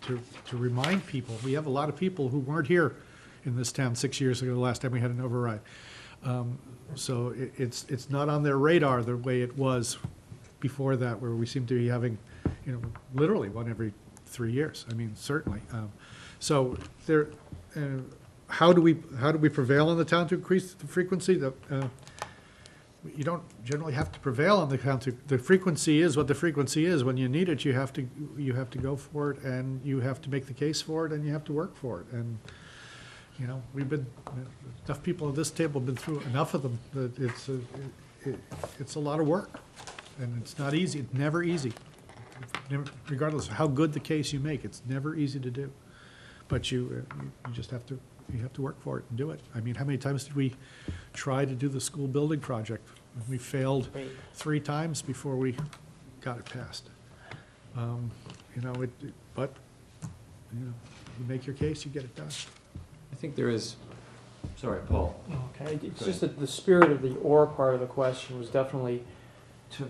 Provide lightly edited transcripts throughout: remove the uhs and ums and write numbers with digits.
to remind people. We have a lot of people who weren't here in this town 6 years ago, the last time we had an override. So it's not on their radar the way it was before that, where we seem to be having, literally one every 3 years. I mean, certainly. So there, how do we prevail on the town to increase the frequency? You don't generally have to prevail on the town. The frequency is what the frequency is. When you need it, you have to go for it, and you have to make the case for it, and you have to work for it. And we've been, enough people at this table have been through enough of them that it's a lot of work, and it's not easy. It's never easy. Regardless of how good the case you make, it's never easy to do. But you just have to work for it and do it. I mean, how many times did we try to do the school building project? We failed 3 times before we got it passed. But you make your case, you get it done. I think there is, sorry, Paul. Okay, it's just that the spirit of the or part of the question was definitely to,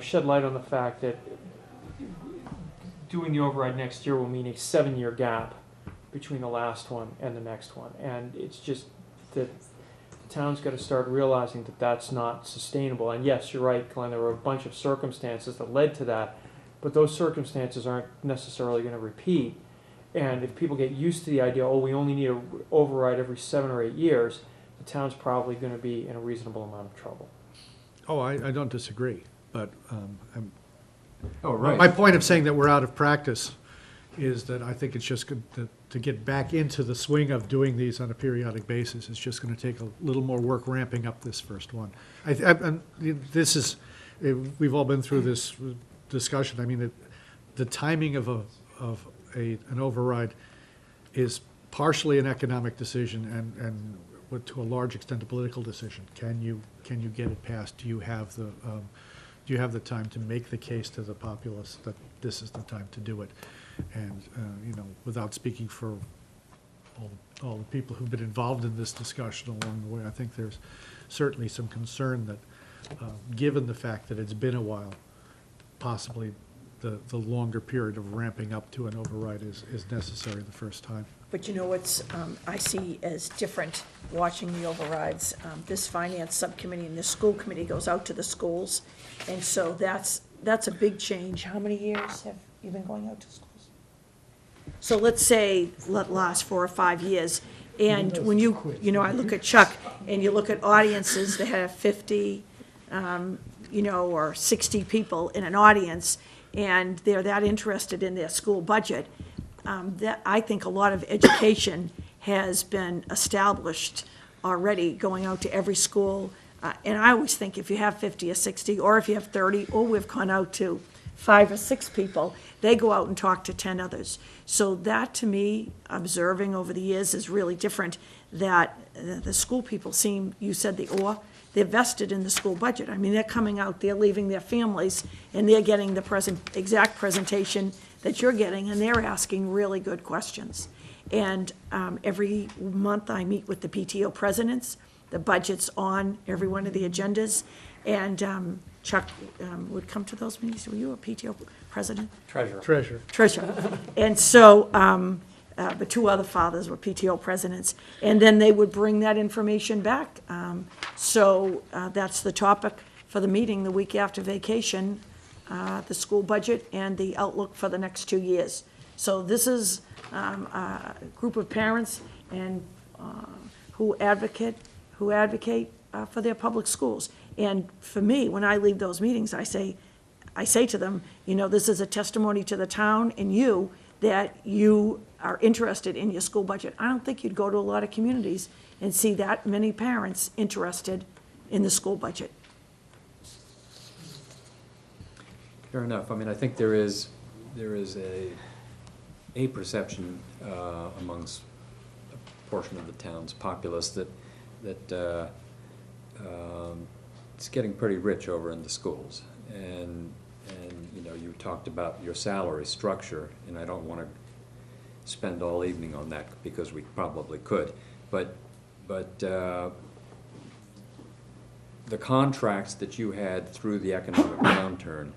shed light on the fact that doing the override next year will mean a 7-year gap between the last one and the next one. And it's just that the town's got to start realizing that that's not sustainable. And yes, you're right, Glenn, there were a bunch of circumstances that led to that, but those circumstances aren't necessarily going to repeat. And if people get used to the idea, we only need an override every 7 or 8 years, the town's probably going to be in a reasonable amount of trouble. Oh, I don't disagree, but Right. my point of saying that we're out of practice is that I think it's just good to get back into the swing of doing these on a periodic basis. It's just going to take a little more work ramping up this first one. We've all been through this discussion. I mean, the timing of an override is partially an economic decision and to a large extent a political decision. Can you get it passed? Do you have the time to make the case to the populace that this is the time to do it? And without speaking for all the people who've been involved in this discussion along the way, I think there's certainly some concern that, given the fact that it's been a while, possibly the longer period of ramping up to an override is necessary the first time. But what's I see as different watching the overrides, this finance subcommittee and this school committee goes out to the schools, and so that's a big change. How many years have you been going out to schools? So let's say last 4 or 5 years, and when I look at Chuck, and you look at audiences that have 50, or 60 people in an audience, and they're that interested in their school budget, that I think a lot of education has been established already, going out to every school. And I always think if you have 50 or 60, or if you have 30, or we've gone out to 5 or 6 people, they go out and talk to 10 others. So that, to me, observing over the years, is really different, that the school people seem, you said they're vested in the school budget. I mean, they're coming out, they're leaving their families, and they're getting the exact presentation that you're getting, and they're asking really good questions. And every month I meet with the PTO presidents. The budget's on every one of the agendas, and Chuck would come to those meetings. Were you a PTO president? Treasurer. And so the 2 other fathers were PTO presidents, and then they would bring that information back. So that's the topic for the meeting the week after vacation, the school budget and the outlook for the next 2 years. So this is a group of parents and who advocate for their public schools. And for me, when I leave those meetings, I say to them, this is a testimony to the town and you, that you are interested in your school budget. I don't think you'd go to a lot of communities and see that many parents interested in the school budget. Fair enough. I mean, I think there is a perception amongst a portion of the town's populace that it's getting pretty rich over in the schools, and you talked about your salary structure, and I don't want to spend all evening on that because we probably could, but the contracts that you had through the economic downturn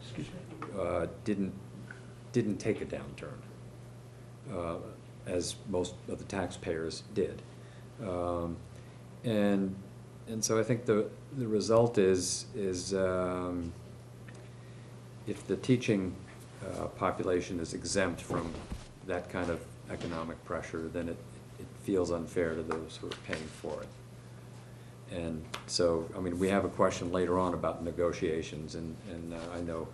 didn't take a downturn. as most of the taxpayers did. And so I think the result is if the teaching population is exempt from that kind of economic pressure, then it feels unfair to those who are paying for it. And so, I mean, we have a question later on about negotiations, and I know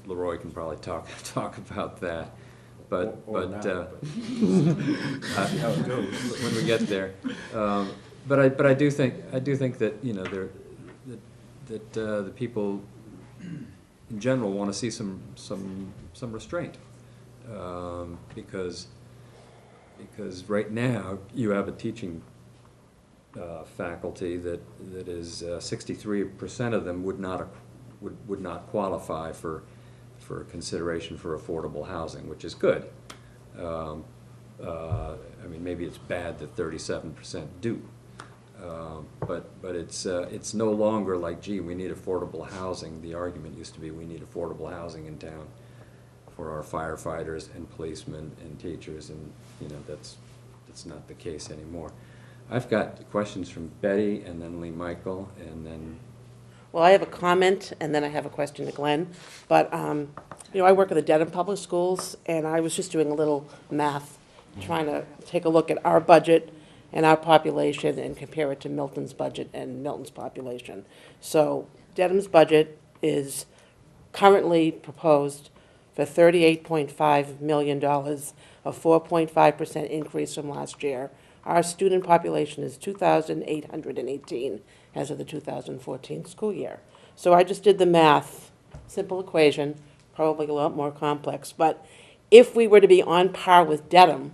Leroy can probably talk about that, but Or not, how it goes when we get there. But I do think that, you know, that the people in general want to see some restraint, because right now you have a teaching faculty that is 63% of them would not qualify for consideration for affordable housing, which is good. I mean, maybe it's bad that 37% do, but it's no longer like, gee, we need affordable housing. The argument used to be we need affordable housing in town for our firefighters and policemen and teachers, and you know that's not the case anymore. I've got questions from Betty, and then Lee Michael, and then. Well, I have a comment, and then I have a question to Glenn. But, you know, I work at the Dedham Public Schools, and I was just doing a little math, trying to take a look at our budget and our population and compare it to Milton's budget and Milton's population. So Dedham's budget is currently proposed for $38.5 million, a 4.5% increase from last year. Our student population is 2,818 as of the 2014 school year. So I just did the math, simple equation, probably a lot more complex, but if we were to be on par with Dedham,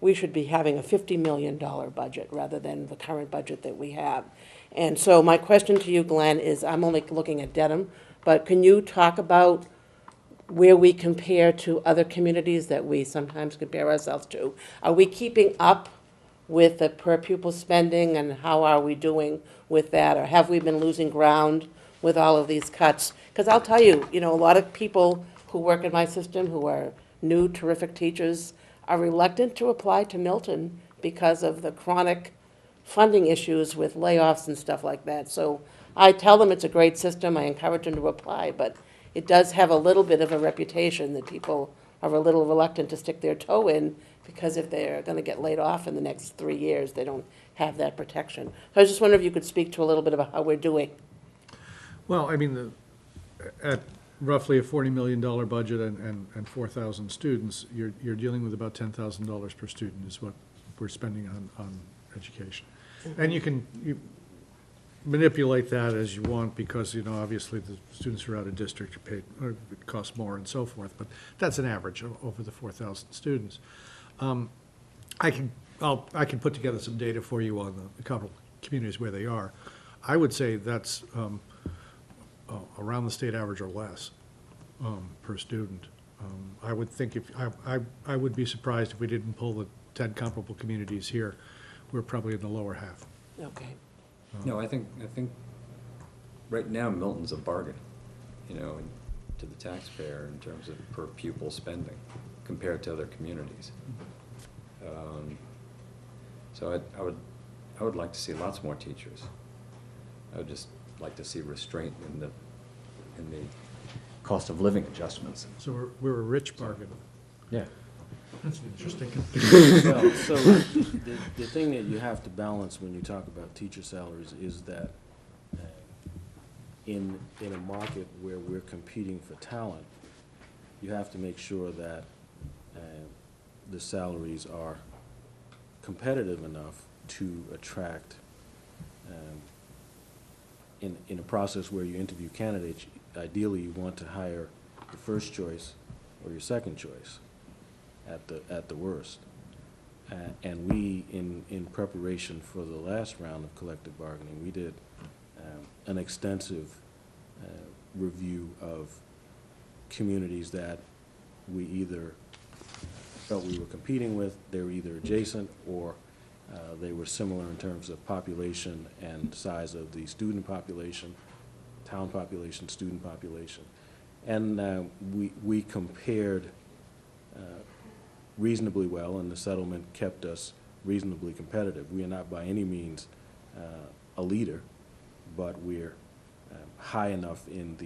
we should be having a $50 million budget rather than the current budget that we have. And so my question to you, Glenn, is I'm only looking at Dedham, but can you talk about where we compare to other communities that we sometimes compare ourselves to? Are we keeping up with the per pupil spending, and how are we doing with that? Or have we been losing ground with all of these cuts? Because I'll tell you, you know, a lot of people who work in my system who are new, terrific teachers are reluctant to apply to Milton because of the chronic funding issues with layoffs and stuff like that. So I tell them it's a great system, I encourage them to apply, but it does have a little bit of a reputation that people are a little reluctant to stick their toe in, because if they're going to get laid off in the next 3 years, they don't have that protection. So I was just wondering if you could speak to a little bit about how we're doing. Well, I mean, at roughly a $40 million budget and 4,000 students, you're dealing with about $10,000 per student is what we're spending on education. And you manipulate that as you want, because, you know, obviously the students who are out of district are paid, or it costs more and so forth, but that's an average over the 4,000 students. I can put together some data for you on the couple communities where they are. I would say that's around the state average or less per student. I would think I would be surprised if we didn't pull the 10 comparable communities here. We're probably in the lower half. Okay. No, I think right now Milton's a bargain, you know, to the taxpayer in terms of per pupil spending compared to other communities. So I would like to see lots more teachers. I would just like to see restraint in the cost of living adjustments. So we're a rich bargain. Yeah. That's interesting. Well, so the thing that you have to balance when you talk about teacher salaries is that in a market where we're competing for talent, you have to make sure that the salaries are competitive enough to attract, in a process where you interview candidates, ideally you want to hire the first choice or your second choice at the worst. And we, in preparation for the last round of collective bargaining, we did an extensive review of communities that we either felt we were competing with, they were either adjacent, or they were similar in terms of population and size of the student population, town population, student population. And we compared reasonably well, and the settlement kept us reasonably competitive. We are not by any means a leader, but we're high enough in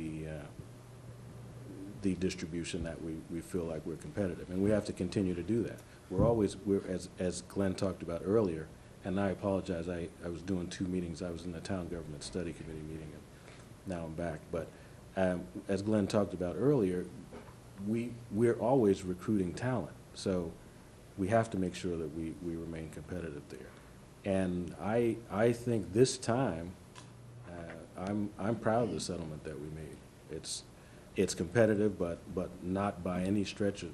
the distribution that we feel like we're competitive, and we have to continue to do that. As Glenn talked about earlier, and I apologize, I was doing 2 meetings. I was in the Town Government Study Committee meeting, and now I'm back. But as Glenn talked about earlier, we're always recruiting talent, so we have to make sure that we remain competitive there. And I think this time, I'm proud of the settlement that we made. It's competitive, but not by any stretch of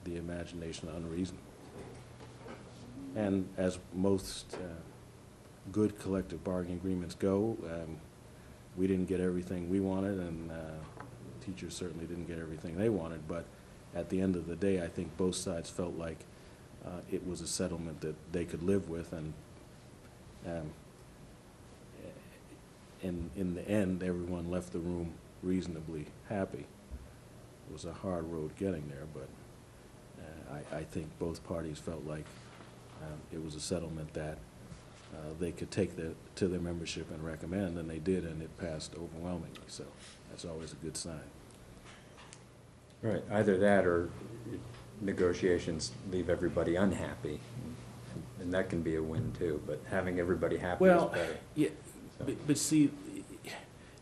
the imagination unreasonable. And as most good collective bargaining agreements go, we didn't get everything we wanted, and teachers certainly didn't get everything they wanted. But at the end of the day, I think both sides felt like it was a settlement that they could live with, and in the end, everyone left the room reasonably happy. It was a hard road getting there, but I think both parties felt like it was a settlement that they could take to their membership and recommend, and they did, and it passed overwhelmingly, so that's always a good sign. Right, either that or negotiations leave everybody unhappy, and that can be a win too, but having everybody happy is Well, better. yeah, So- but see,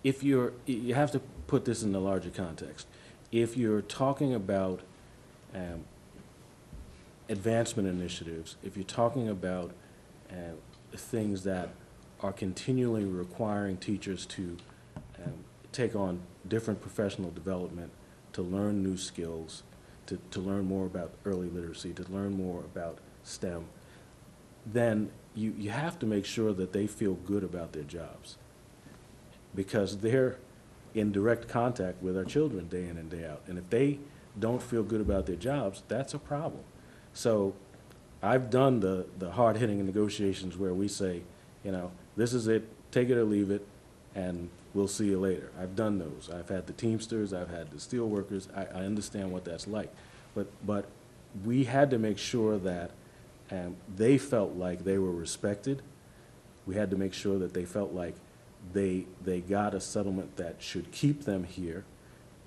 if you have to put this in the larger context. If you're talking about advancement initiatives, if you're talking about things that are continually requiring teachers to take on different professional development, to learn new skills, to learn more about early literacy, to learn more about STEM, then you have to make sure that they feel good about their jobs, because they're in direct contact with our children day in and day out. And if they don't feel good about their jobs, that's a problem. So I've done the hard-hitting negotiations where we say, you know, this is it, take it or leave it, and we'll see you later. I've done those. I've had the Teamsters, I've had the steel workers. I understand what that's like. But we had to make sure that they felt like they were respected. We had to make sure that they felt like they got a settlement that should keep them here.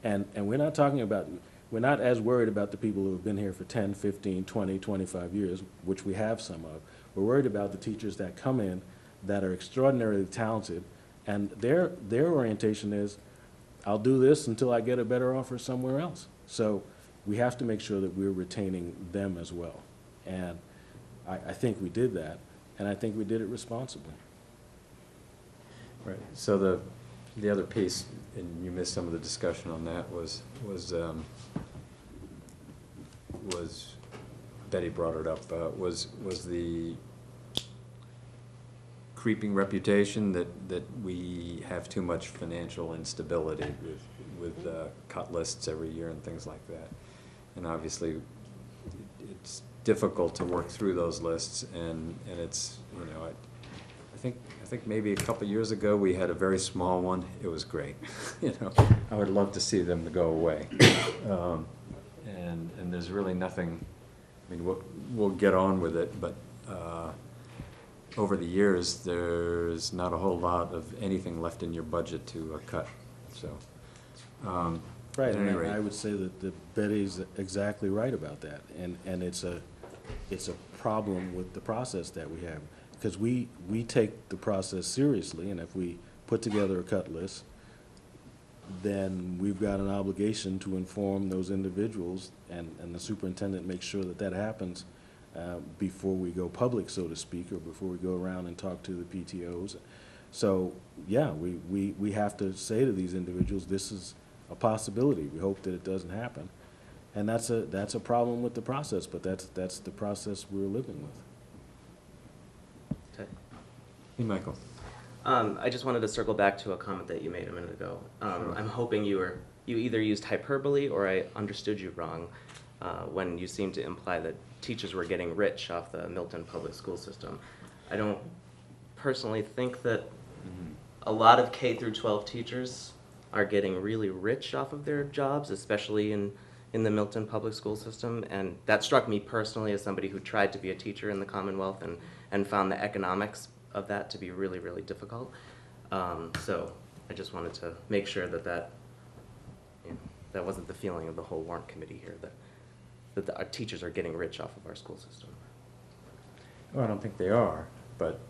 And we're not talking about, we're not as worried about the people who have been here for 10, 15, 20, 25 years, which we have some of. We're worried about the teachers that come in that are extraordinarily talented, and their orientation is, I'll do this until I get a better offer somewhere else. So we have to make sure that we're retaining them as well. And I think we did that, and I think we did it responsibly. Right, so the other piece, and you missed some of the discussion on that, was Betty brought it up, was the creeping reputation that we have too much financial instability with cut lists every year and things like that. And obviously, it's difficult to work through those lists, and it's, you know, I think maybe a couple of years ago we had a very small one. It was great. You know, I would love to see them to go away. And there's really nothing. I mean, we'll get on with it, but over the years there's not a whole lot of anything left in your budget to cut. So. Right, At any and rate. I would say that Betty's exactly right about that, and it's a problem with the process that we have, because we take the process seriously, and if we put together a cut list, then we've got an obligation to inform those individuals, and the superintendent makes sure that happens before we go public, so to speak, or before we go around and talk to the PTOs. So, yeah, we have to say to these individuals, this is a possibility. We hope that it doesn't happen. And that's a problem with the process, but that's the process we're living with. Okay. Hey, Michael. I just wanted to circle back to a comment that you made a minute ago. I'm hoping you either used hyperbole or I understood you wrong when you seemed to imply that teachers were getting rich off the Milton public school system. I don't personally think that a lot of K through 12 teachers are getting really rich off of their jobs, especially in in the Milton public school system, and that struck me personally as somebody who tried to be a teacher in the Commonwealth and found the economics of that to be really, really difficult. So I just wanted to make sure that that wasn't the feeling of the whole Warrant Committee here, that our teachers are getting rich off of our school system. Well, I don't think they are, but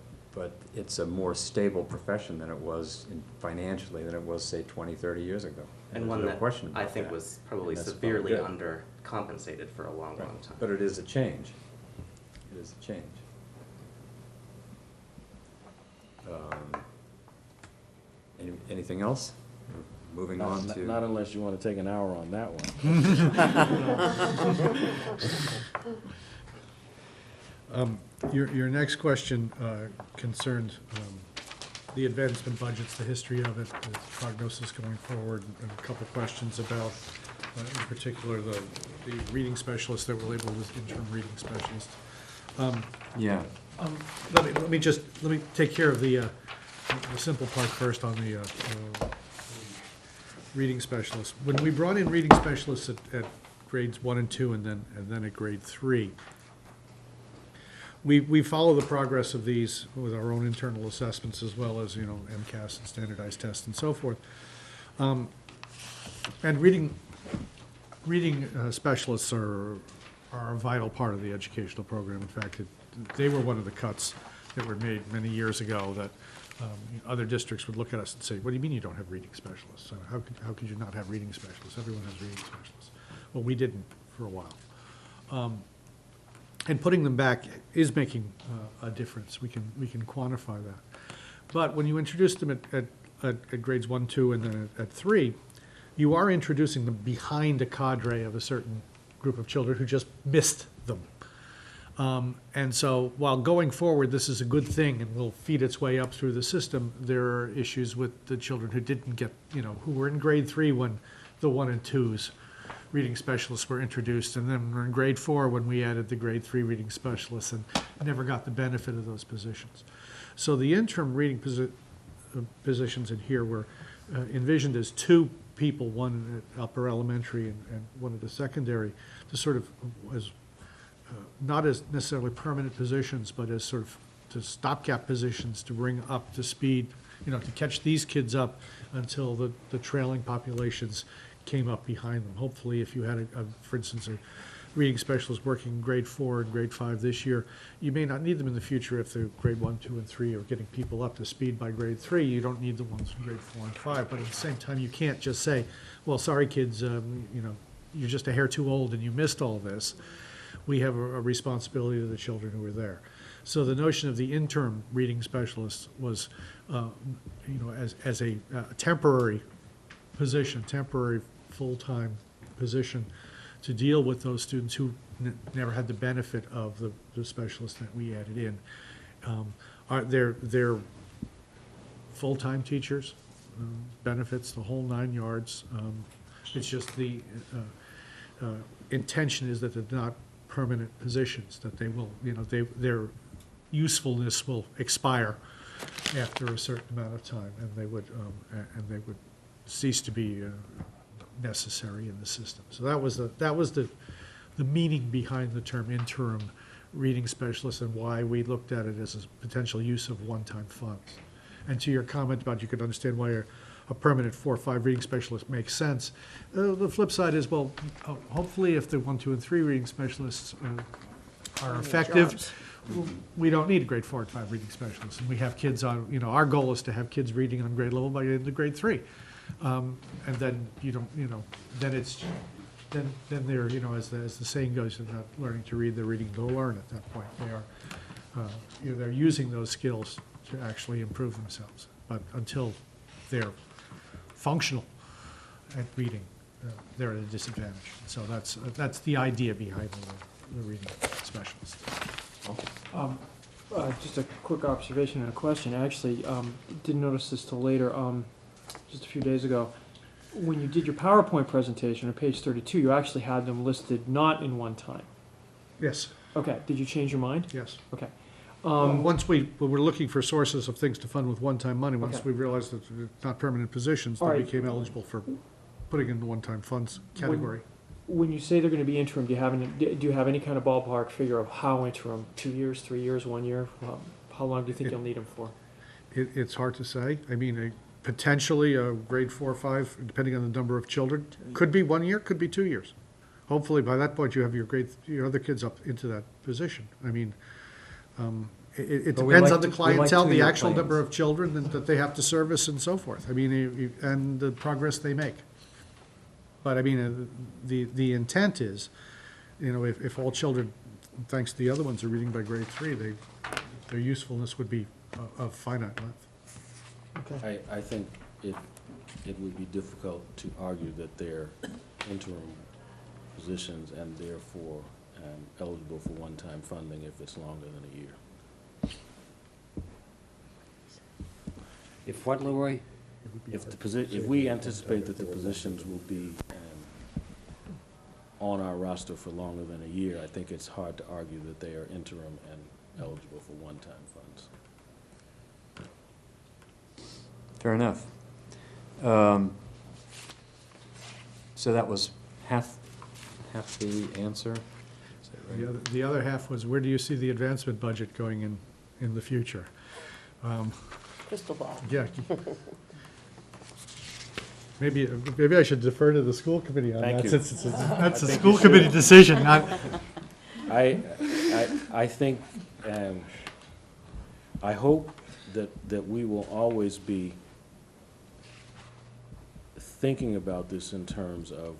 it's a more stable profession than it was financially than it was, say, 20, 30 years ago. And There's one no that question I about think that. was probably And that's severely probably good. undercompensated for a long, Right. long time. But it is a change. It is a change. Anything else? Moving on to. Not unless you want to take an hour on that one. Your next question concerned the advancement budgets, the history of it, the prognosis going forward, and a couple questions about, in particular, the reading specialists that were labeled as interim reading specialists. Yeah. Let me take care of the simple part first on the reading specialists. When we brought in reading specialists at grades 1 and 2 and then at grade 3, we follow the progress of these with our own internal assessments as well as, MCAS and standardized tests and so forth. And reading specialists are a vital part of the educational program. In fact, they were one of the cuts that were made many years ago that other districts would look at us and say, what do you mean you don't have reading specialists? How could you not have reading specialists? Everyone has reading specialists. Well, we didn't for a while. And putting them back is making a difference. We can quantify that. But when you introduce them at grades 1, 2, and then at 3, you are introducing them behind a cadre of a certain group of children who just missed them. And so while going forward, this is a good thing and will feed its way up through the system, there are issues with the children who didn't get, who were in grade 3 when the 1 and 2s reading specialists were introduced, and then we're in grade 4 when we added the grade 3 reading specialists and never got the benefit of those positions. So the interim reading positions in here were envisioned as 2 people, one at upper elementary and one at the secondary, to sort of as not as necessarily permanent positions, but as sort of to stopgap positions to bring up to speed, to catch these kids up until the trailing populations came up behind them. Hopefully, if you had, for instance, a reading specialist working in grade 4 and grade 5 this year, you may not need them in the future if the grade 1, 2, and 3 are getting people up to speed by grade 3. You don't need the ones from grade 4 and 5. But at the same time, you can't just say, well, sorry, kids, you're just a hair too old and you missed all this. We have a responsibility to the children who are there. So the notion of the interim reading specialist was, as a temporary position, temporary full-time position to deal with those students who never had the benefit of the specialists that we added in. They're full-time teachers, benefits, the whole 9 yards. It's just the intention is that they're not permanent positions, that they will, their usefulness will expire after a certain amount of time, and they would cease to be necessary in the system. So that was the meaning behind the term interim reading specialist and why we looked at it as a potential use of one-time funds. And to your comment about you could understand why a permanent 4 or 5 reading specialist makes sense. The flip side is, well, hopefully if the 1, 2, and 3 reading specialists are effective, jobs. we don't need a grade 4 and 5 reading specialists. And we have kids on, our goal is to have kids reading on grade level by the end of grade 3. And then you don't, then it's, then they're, as the saying goes, they're not learning to read, they're reading to learn at that point. They are, they're using those skills to actually improve themselves. But until they're functional at reading, they're at a disadvantage. So that's the idea behind the reading specialist. Just a quick observation and a question. I actually didn't notice this till later, just a few days ago. When you did your PowerPoint presentation on page 32, you actually had them listed not in one time. Yes, Okay, did you change your mind? yes. Okay. Once we were looking for sources of things to fund with one-time money, once Okay. we realized that they're not permanent positions, All they right. became eligible for putting in the one-time funds category. when you say they're going to be interim, do you have any kind of ballpark figure of how interim? 2 years, 3 years, 1 year? How long do you think you'll need them for? It's hard to say. I mean, potentially a grade 4 or 5, depending on the number of children. Could be 1 year, could be 2 years. Hopefully, by that point, you have your other kids up into that position. I mean, it But we depends like on the to- we like clientele, the 2-year actual plans. number of children that they have to service and so forth. I mean, and the progress they make. But I mean, the intent is, you know, if all children, thanks to the other ones, are reading by grade 3, their usefulness would be of finite length. Okay. I think it would be difficult to argue that they're interim positions and therefore eligible for one-time funding if it's longer than a year. If what, Leroy? If we anticipate that the positions will be on our roster for longer than a year, I think it's hard to argue that they are interim and eligible for one-time funds. Fair enough. So that was half the answer? Is that right? The other half was, where do you see the advancement budget going in the future? Crystal ball. Yeah. Maybe I should defer to the school committee on Thank that, you. since that's a school committee decision, not, I think, I hope that we will always be thinking about this in terms of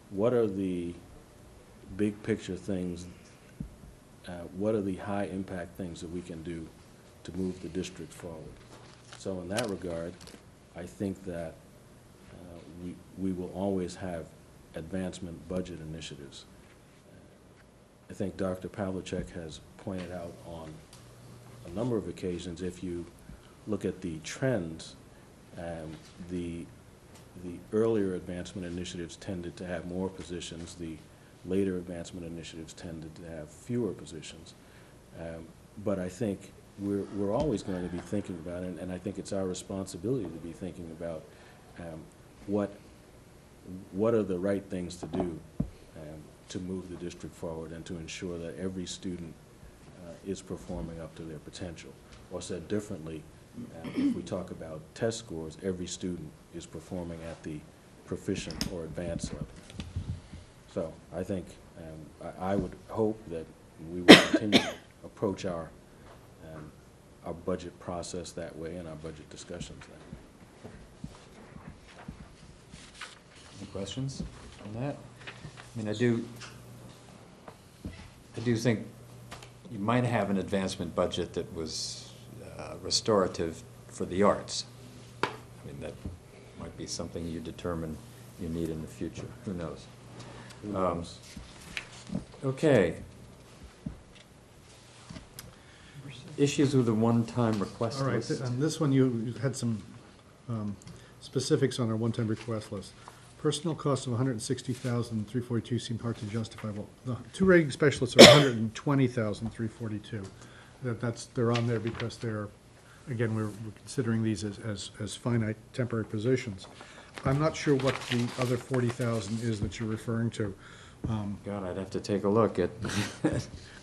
what are the big picture things, what are the high impact things that we can do to move the district forward. So in that regard, I think that we will always have advancement budget initiatives. I think Dr. Pavlicek has pointed out on a number of occasions, if you look at the trends, the earlier advancement initiatives tended to have more positions, the later advancement initiatives tended to have fewer positions. But I think we're always going to be thinking about it, and I think it's our responsibility to be thinking about what are the right things to do to move the district forward and to ensure that every student is performing up to their potential. Or said differently, if we talk about test scores, every student is performing at the proficient or advanced level. So I think I would hope that we will continue to approach our budget process that way and our budget discussions that way. Any questions on that? I mean, I do think you might have an advancement budget that was restorative for the arts. I mean, that might be something you determine you need in the future. Who knows? Who knows? Okay. Issues with the one-time request all right, list. on this one, you had some specifics on our one-time request list. Personnel costs of $160,342 seem hard to justify. Well, the 2 rating specialists are $120,342. They're on there because they're, again, we're considering these as finite temporary positions. I'm not sure what the other $40,000 is that you're referring to. God, I'd have to take a look at.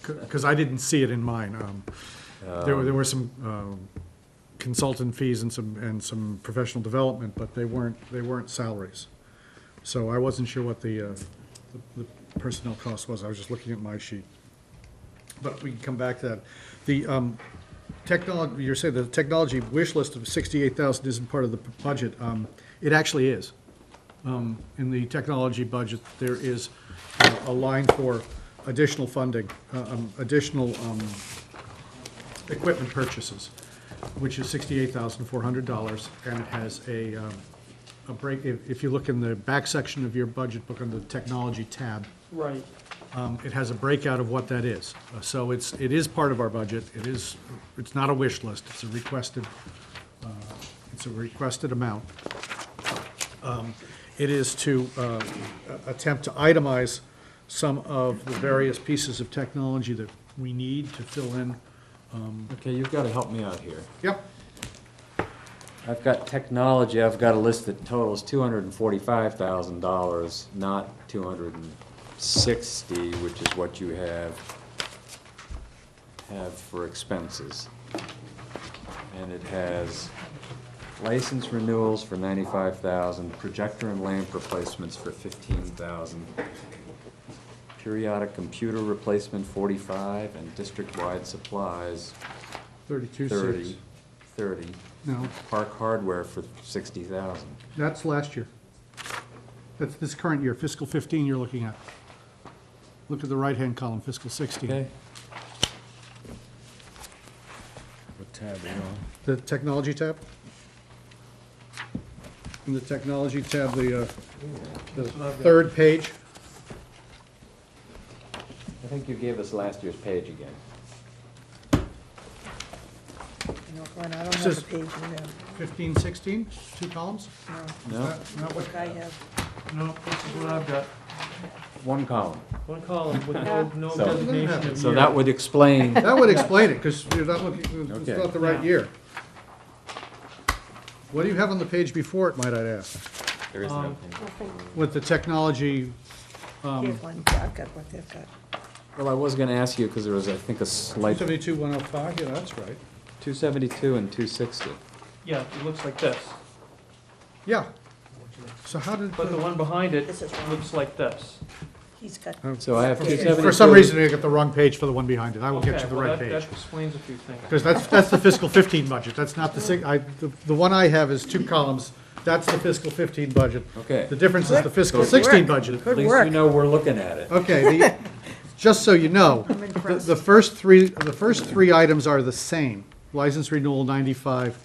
Because I didn't see it in mine. There were some consultant fees and some professional development, but they weren't salaries. So I wasn't sure what the personnel cost was. I was just looking at my sheet. But we can come back to that. The technology, you're saying the technology wish list of 68,000 isn't part of the budget. It actually is. In the technology budget, there is a line for additional funding, additional equipment purchases, which is $68,400, and it has a break. If you look in the back section of your budget book on the technology tab, Right. it has a breakout of what that is. So it is part of our budget. It's not a wish list. It's a requested amount. It is to attempt to itemize some of the various pieces of technology that we need to fill in. Okay, you've got to help me out here. Yep. I've got technology, I've got a list that totals $245,000, not 60, which is what you have for expenses. And it has license renewals for 95,000, projector and lamp replacements for 15,000, periodic computer replacement 45, and district-wide supplies 32.6. 30. No, Park hardware for 60,000. that's last year. That's this current year, fiscal 15 you're looking at. Look at the right-hand column, fiscal 16. Okay. What tab are you on? The technology tab? In the technology tab, the third page. I think you gave us last year's page again. You know, Glenn, I don't This have is- a page in there. 15, 16, 2 columns? No, No? Not what, I have. No, this is what I've got. One column. One column with no So- designation of So year. that would explain, that would explain it, because you're not looking, it's Okay. not the right Yeah. year. What do you have on the page before it, might I ask? there is Um, nothing. With the technology, Here, Glenn, yeah, I've got what they've got. Well, I was gonna ask you, because there was, I think, a slight, 272, 105, yeah, that's right. 272 and 260. Yeah, it looks like this. Yeah. So how did, But the one behind it This is wrong. looks like this. He's got, So I have 272. for some reason, I got the wrong page for the one behind it. I will get Okay, you the well, right that- page. That explains a few things. Because that's the fiscal 15 budget, that's not the one I have is 2 columns, that's the fiscal 15 budget. Okay. The difference is the fiscal Good 16 work. budget. At good least work. you know we're looking at it. Okay, just so you know, I'm impressed. the first three items are the same. License renewal, 95,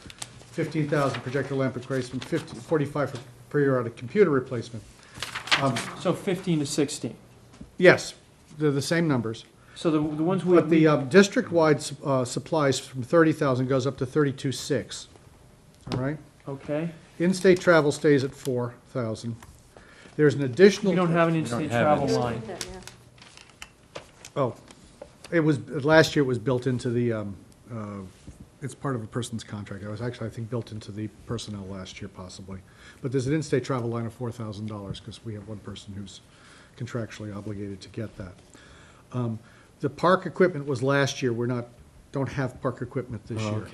15,000 projector lamp replacement, 45 for periodic computer replacement. So 15 to 16. Yes, they're the same numbers. So the ones we. But the district-wide supplies from 30,000 goes up to 32.6, all right? Okay. In-state travel stays at 4,000. There's an additional. We don't have an in-state have travel any. line. Oh, it was, last year it was built into the, it's part of a person's contract. It was actually, I think, built into the personnel last year possibly. But there's an in-state travel line of $4,000 because we have one person who's contractually obligated to get that. The park equipment was last year. Don't have park equipment this year.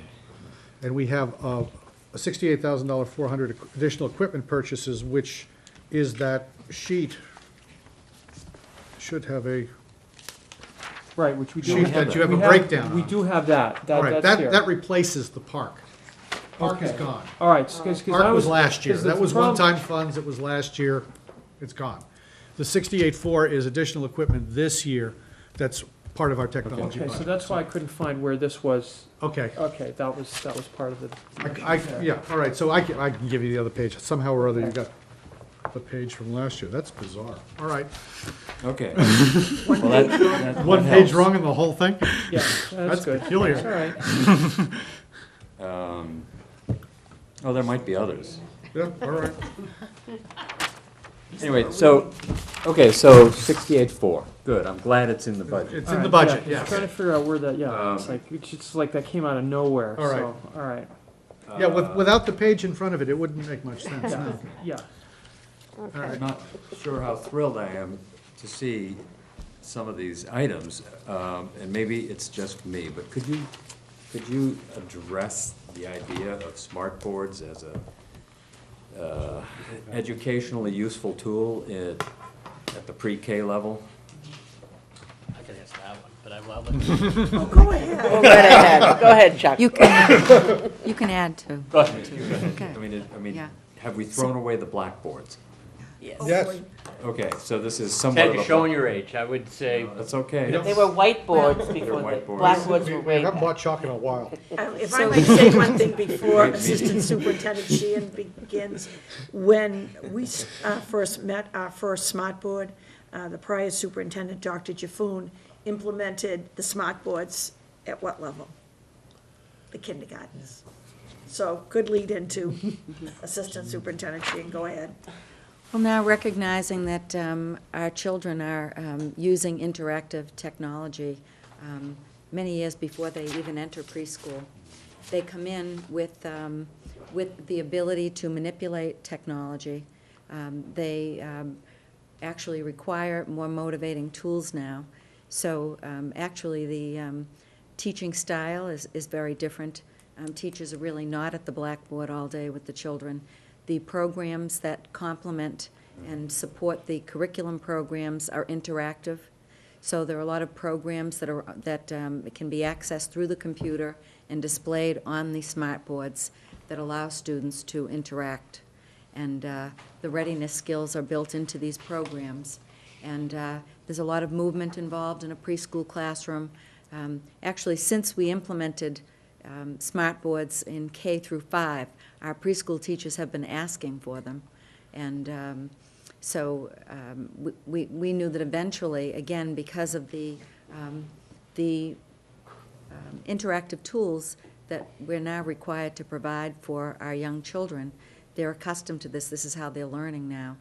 And we have a $68,000, 400 additional equipment purchases, which is that sheet, should have a Right, which we do sheet have. that you have a We breakdown We on. do have that. All right, That's here. that replaces the park. Park is Okay. gone. All right, because I Park was was. last year. 'cause That the was prob- one-time funds, it was last year, it's gone. The 68.4 is additional equipment this year, that's part of our technology Okay, so budget. that's why I couldn't find where this was. Okay, Okay, that was part of the. yeah, all right, so I can give you the other page, somehow or other you got the page from last year, that's bizarre. All right, Okay. One Well, page that one helps. page wrong in the whole thing? Yeah, that's That's good. peculiar. That's all right. Oh, there might be others. Yeah, all right. Anyway, so 68.4. Good, I'm glad it's in the budget. It's in the All right, budget, yeah, yes. Trying to figure out where that, yeah, it's just like that came out of nowhere, All right. so, all right. Yeah, without the page in front of it, it wouldn't make much sense, Yeah, no. yeah. I'm not sure how thrilled I am to see some of these items, and maybe it's just me, but could you address the idea of smart boards as a educationally useful tool at the pre-K level? I could answer that one, but I will. Oh, go ahead. Go right ahead, go ahead, Chuck. You can add to. Okay. I mean, Yeah. have we thrown away the blackboards? Yes. Okay, so this is somewhat Ted, of you're a. showing your age. I would say, That's okay. They were whiteboards before the whiteboards. blackboards were We way haven't back. bought chalk in a while. If I might say one thing before Assistant Superintendent Sheehan begins, when we first met our first smart board, the prior superintendent, Dr. Jaffoon, implemented the smart boards at what level? The kindergartens. So good lead into Assistant Superintendent Sheehan, go ahead. Well, now recognizing that our children are using interactive technology many years before they even enter preschool, they come in with the ability to manipulate technology. actually require more motivating tools now. So actually the teaching style is very different. Teachers are really not at the blackboard all day with the children. The programs that complement and support the curriculum programs are interactive. So there are a lot of programs that can be accessed through the computer and displayed on the smart boards that allow students to interact. And the readiness skills are built into these programs. And there's a lot of movement involved in a preschool classroom. Actually, since we implemented smart boards in K through 5, our preschool teachers have been asking for them. And so we knew that eventually, again, because of the interactive tools that we're now required to provide for our young children, they're accustomed to this. This is how they're learning now.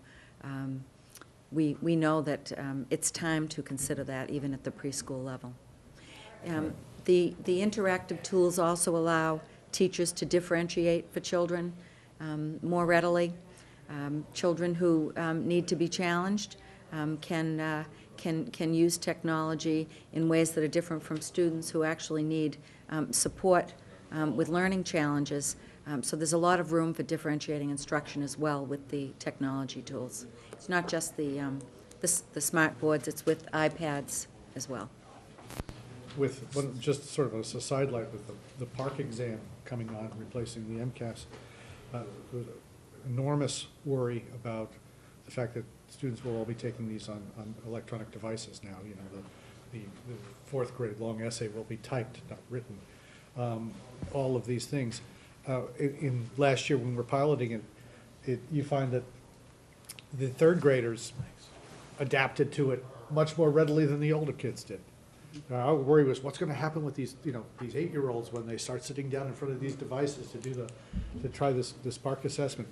We know that it's time to consider that even at the preschool level. The interactive tools also allow teachers to differentiate for children more readily. Children who need to be challenged can use technology in ways that are different from students who actually need support with learning challenges. So there's a lot of room for differentiating instruction as well with the technology tools. It's not just the smart boards, it's with iPads as well. Just sort of a sidelight with the park exam coming on, replacing the MCAS, there's enormous worry about the fact that students will all be taking these on electronic devices now. You know, the fourth grade long essay will be typed, not written. All of these things. In last year when we're piloting it, you find that the third graders adapted to it much more readily than the older kids did. Our worry was what's going to happen with these 8-year-olds when they start sitting down in front of these devices to try this park assessment.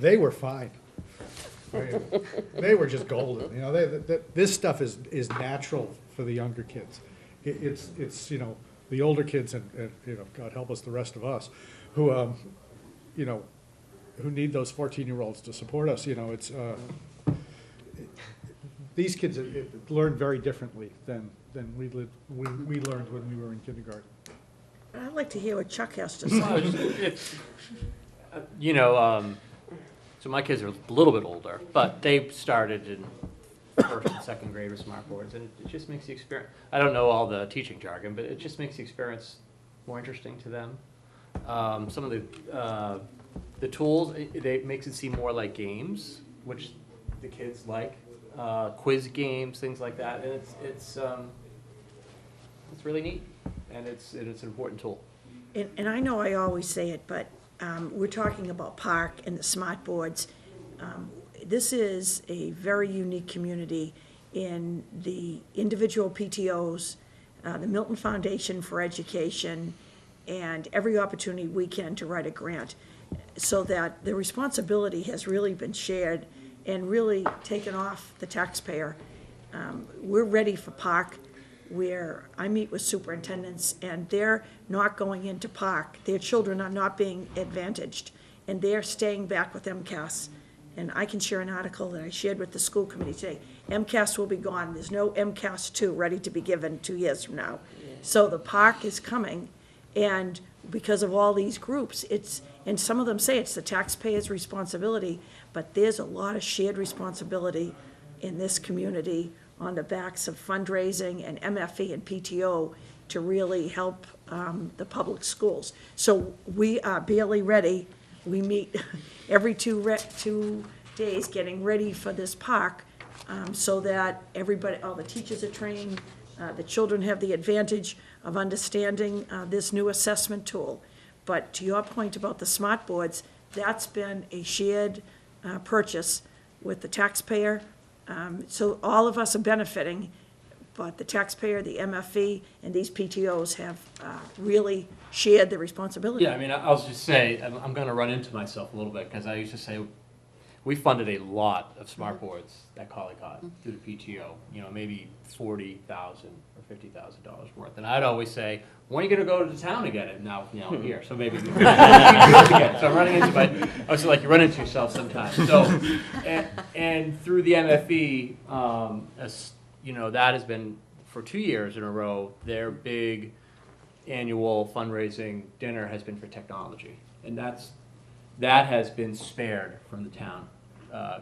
They were fine. They were just golden. You know, this stuff is natural for the younger kids. It's the older kids and God help us, the rest of us, who need those 14-year-olds to support us. It's these kids learn very differently than we learned when we were in kindergarten. I'd like to hear what Chuck has to say. So my kids are a little bit older, but they started in first and second grade with smart boards, and it just makes the experience, I don't know all the teaching jargon, but it just makes the experience more interesting to them. Some of the tools, it makes it seem more like games, which the kids like, quiz games, things like that, and it's really neat, and it's an important tool. And I know I always say it, but we're talking about park and the smart boards. This is a very unique community in the individual PTOs, the Milton Foundation for Education, and every opportunity we can to write a grant, so that the responsibility has really been shared and really taken off the taxpayer. We're ready for park, where I meet with superintendents and they're not going into park. Their children are not being advantaged and they're staying back with MCAS. And I can share an article that I shared with the school committee today. MCAS will be gone. There's no MCAS 2 ready to be given 2 years from now. So the park is coming, and because of all these groups, and some of them say it's the taxpayer's responsibility, but there's a lot of shared responsibility in this community on the backs of fundraising and MFE and PTO to really help the public schools. So we are barely ready. We meet every 2 days getting ready for this park, so that everybody, all the teachers are trained, the children have the advantage of understanding this new assessment tool. But to your point about the smart boards, that's been a shared purchase with the taxpayer. So all of us are benefiting, but the taxpayer, the MFE, and these PTOs have really shared the responsibility. Yeah, I mean, I'll just say, I'm going to run into myself a little bit, because I used to say, we funded a lot of smart boards at Collycott through the PTO, maybe $40,000 or $50,000 worth. And I'd always say, when are you gonna go to the town to get it? Now, here, so maybe. So I'm running into I was like, you run into yourself sometimes. So, and through the MFE, that has been, for 2 years in a row, their big annual fundraising dinner has been for technology. And that has been spared from the town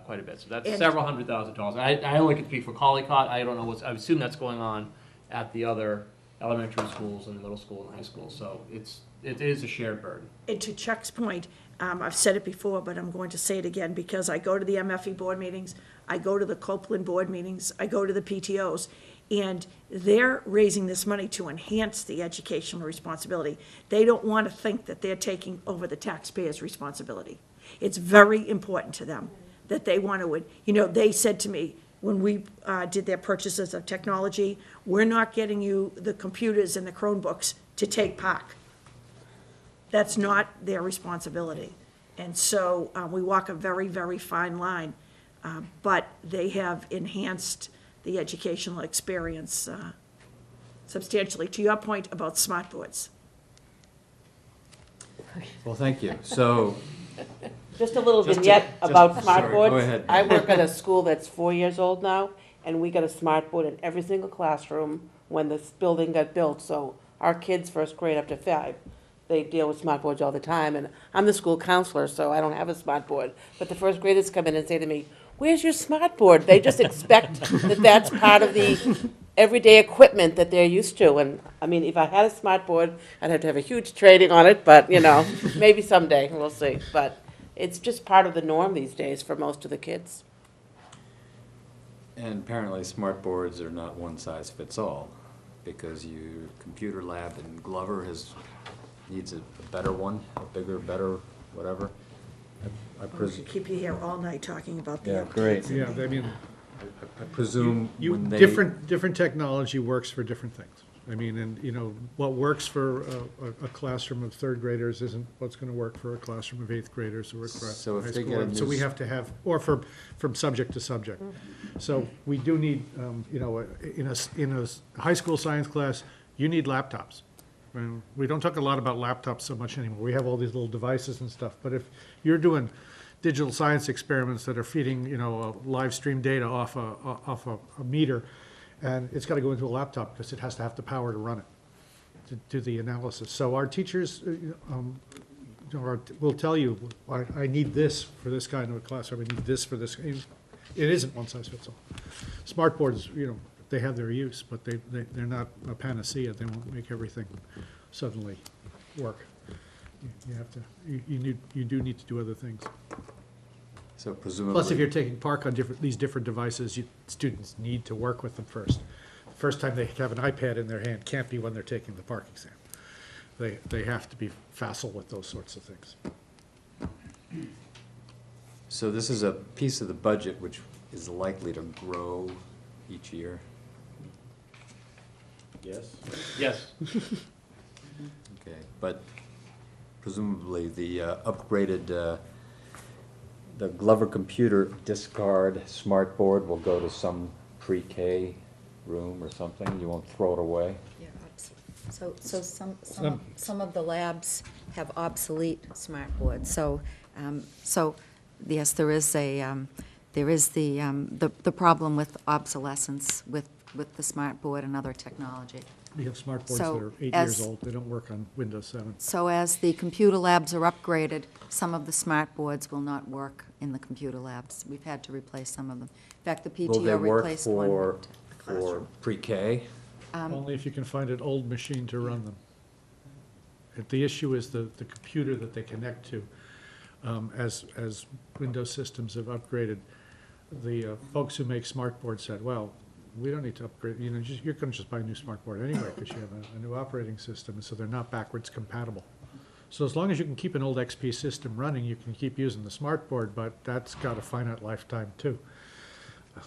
quite a bit. So that's several $100,000. I only can speak for Collycott. I don't know I assume that's going on at the other elementary schools and the middle school and high school. So it is a shared burden. And to Chuck's point, I've said it before, but I'm going to say it again, because I go to the MFE board meetings, I go to the Copeland board meetings, I go to the PTOs, and they're raising this money to enhance the educational responsibility. They don't want to think that they're taking over the taxpayers' responsibility. It's very important to them that they want to, they said to me, when we did their purchases of technology, we're not getting you the computers and the Chromebooks to take Park. That's not their responsibility. And so we walk a very, very fine line, but they have enhanced the educational experience substantially. To your point about smart boards. Well, thank you. So, Just a little vignette about smart sorry, boards. go ahead. I work at a school that's 4 years old now, and we got a smart board in every single classroom when this building got built. So our kids, first grade up to 5, they deal with smart boards all the time. And I'm the school counselor, so I don't have a smart board. But the first graders come in and say to me, "Where's your smart board?" They just expect that that's part of the everyday equipment that they're used to. And I mean, if I had a smart board, I'd have to have a huge training on it, but maybe someday, we'll see. But it's just part of the norm these days for most of the kids. and apparently smart boards are not one size fits all, because your computer lab in Glover needs a better one, a bigger, better, whatever. I We presume. could keep you here all night talking about the Yeah, applications. great. Yeah, I mean, I presume when they. different technology works for different things. I mean, and, what works for a classroom of third graders isn't what's gonna work for a classroom of eighth graders or across So if high they school. get a And so we new have to have, or from subject to subject. So we do need, in a high school science class, you need laptops. And we don't talk a lot about laptops so much anymore. We have all these little devices and stuff, but if you're doing digital science experiments that are feeding, live stream data off a meter, and it's got to go into a laptop because it has to have the power to run it, to do the analysis. So our teachers will tell you, I need this for this kind of a class, or I need this for this. It isn't one size fits all. Smart boards, they have their use, but they're not a panacea. They won't make everything suddenly work. You have to, you do need to do other things. So presumably. Plus, if you're taking Park on these different devices, students need to work with them first. The first time they have an iPad in their hand can't be when they're taking the Park exam. They have to be facile with those sorts of things. So this is a piece of the budget which is likely to grow each year. Yes? Yes. Okay, but presumably the upgraded, the Glover computer discard smart board will go to some pre-K room or something? You won't throw it away? So some of the labs have obsolete smart boards, so yes, there is the problem with obsolescence with the smart board and other technology. We have smart boards So that are 8 as- years old. They don't work on Windows 7. So as the computer labs are upgraded, some of the smart boards will not work in the computer labs. We've had to replace some of them. In fact, the Will they PTO work replaced one. for pre-K? Only if you can find an old machine to run them. The issue is the computer that they connect to. As Windows systems have upgraded, the folks who make smart boards said, well, we don't need to upgrade, you're gonna just buy a new smart board anyway, because you have a new operating system, so they're not backwards compatible. So as long as you can keep an old XP system running, you can keep using the smart board, but that's got a finite lifetime too.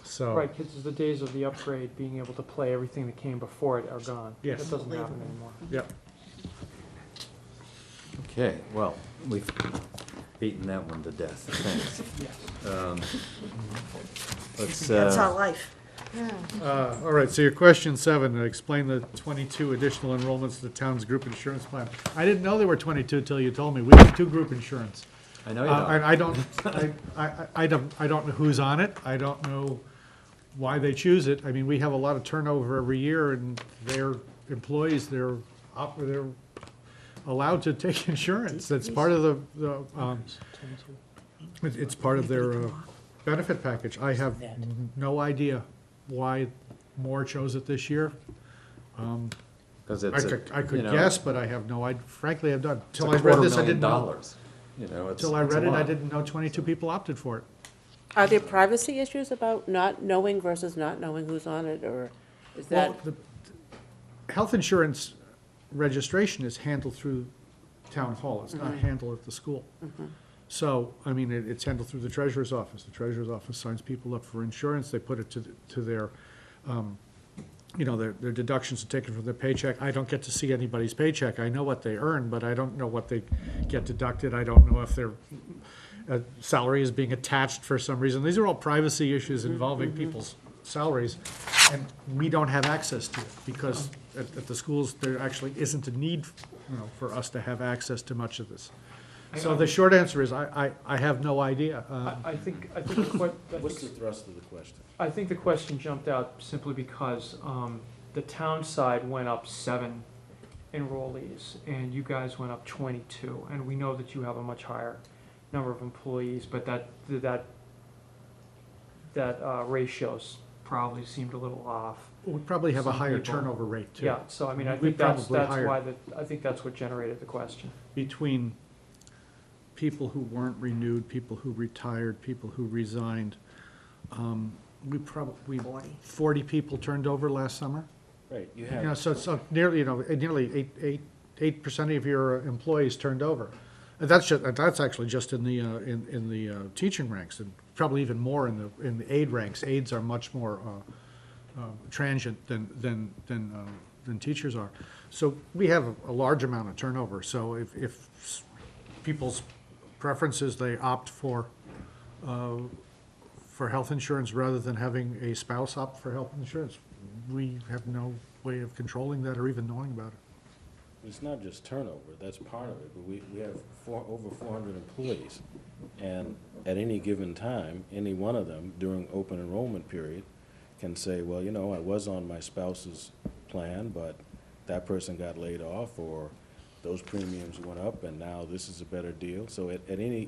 So. Right, because the days of the upgrade, being able to play everything that came before it are gone. Yes. That doesn't happen anymore. Yep. Okay, well, we've beaten that one to death. Thanks. Yes. Let's, That's our life. All right, so your question 7, explain the 22 additional enrollments to the town's group insurance plan. I didn't know there were 22 till you told me. We have 2 group insurance. I know you And don't. I don't know who's on it. I don't know why they choose it. I mean, we have a lot of turnover every year, and their employees, they're allowed to take insurance. That's part of it's part of their benefit package. I have no idea why more chose it this year. Because I it's, could, I could you know, guess, but I have no idea. Frankly, I've done. it's Till a I read this, I $250,000. didn't know. You know, it's. Till I it's a read it, I lot. didn't know 22 people opted for it. Are there privacy issues about not knowing versus not knowing who's on it, or is that? Well, the health insurance registration is handled through town hall. It's not handled at the school. So, I mean, it's handled through the treasurer's office. The treasurer's office signs people up for insurance. They put it to their, their deductions are taken from their paycheck. I don't get to see anybody's paycheck. I know what they earn, but I don't know what they get deducted. I don't know if their salary is being attached for some reason. These are all privacy issues involving people's salaries, and we don't have access to it because at the schools, there actually isn't a need, for us to have access to much of this. So the short answer is, I have no idea. I think What's the thrust of the question? I think the question jumped out simply because the town side went up 7 enrollees, and you guys went up 22, and we know that you have a much higher number of employees, but that ratios probably seemed a little off. We probably have a Some higher people- turnover rate, too. Yeah, so I mean, I We think that's probably higher. why I think that's what generated the question. Between people who weren't renewed, people who retired, people who resigned, we probably, 40 people turned over last summer. Right, you You know, have, so nearly 8% of your employees turned over. And that's actually just in the teaching ranks, and probably even more in the aide ranks. Aides are much more transient than teachers are. So we have a large amount of turnover. So if people's preferences, they opt for health insurance rather than having a spouse opt for health insurance, we have no way of controlling that or even knowing about it. it's not just turnover, that's part of it, but we have over 400 employees. And at any given time, any one of them during open enrollment period can say, well, I was on my spouse's plan, but that person got laid off, or those premiums went up and now this is a better deal. So at any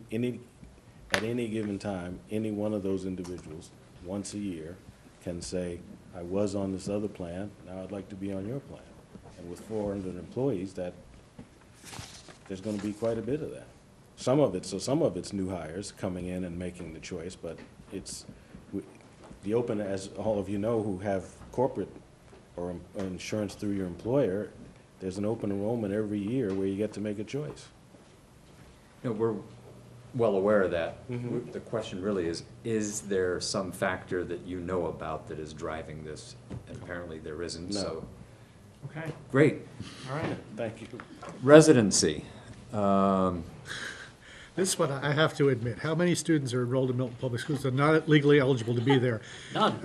given time, any one of those individuals, once a year, can say, I was on this other plan, now I'd like to be on your plan. And with 400 employees, there's gonna be quite a bit of that. Some of it's new hires coming in and making the choice, but the open, as all of you know who have corporate or insurance through your employer, there's an open enrollment every year where you get to make a choice. We're well aware of that. The question really is there some factor that you know about that is driving this? And apparently there isn't, No. so, Okay, great. all right. Thank you. Residency. This one, I have to admit, how many students are enrolled in Milton Public Schools that are not legally eligible to be there? None.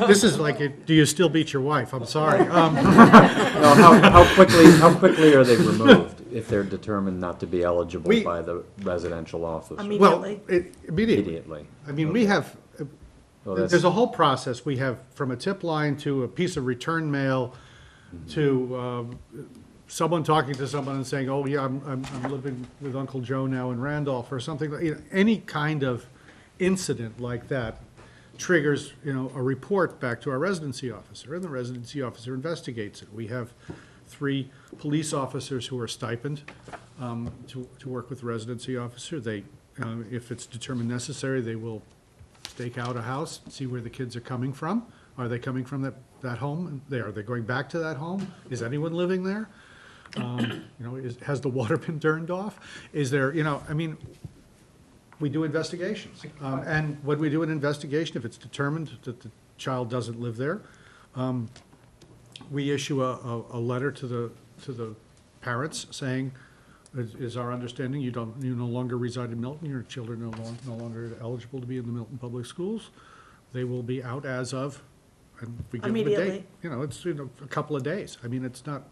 This is like, do you still beat your wife? I'm sorry. No, how quickly are they removed if they're determined not to be eligible We- by the residential office? Well, Immediately. immediately. Immediately. I mean, we have, Well, that's- there's a whole process. We have from a tip line to a piece of return mail to someone talking to someone and saying, oh, yeah, I'm living with Uncle Joe now in Randolph or something. Any kind of incident like that triggers, a report back to our residency officer, and the residency officer investigates it. We have 3 police officers who are stipend to work with the residency officer. They, if it's determined necessary, they will stake out a house, see where the kids are coming from. Are they coming from that home? Are they going back to that home? Is anyone living there? Has the water been turned off? Is there, we do investigations. And when we do an investigation, if it's determined that the child doesn't live there, we issue a letter to the parents saying, is our understanding. You no longer reside in Milton, your children are no longer eligible to be in the Milton Public Schools. They will be out as of, and we give them a date. Immediately. You know, it's, a couple of days. I mean, it's not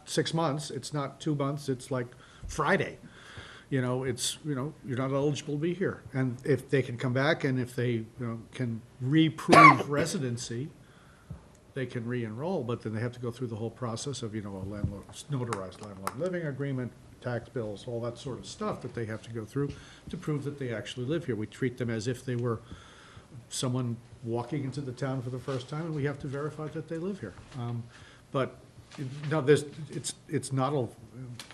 6 months, it's not 2 months, it's like Friday. You're not eligible to be here. And if they can come back and if they, can reprove residency, they can re-enroll, but then they have to go through the whole process of, a notarized landlord living agreement, tax bills, all that sort of stuff that they have to go through to prove that they actually live here. We treat them as if they were someone walking into the town for the first time, and we have to verify that they live here. But no, it's not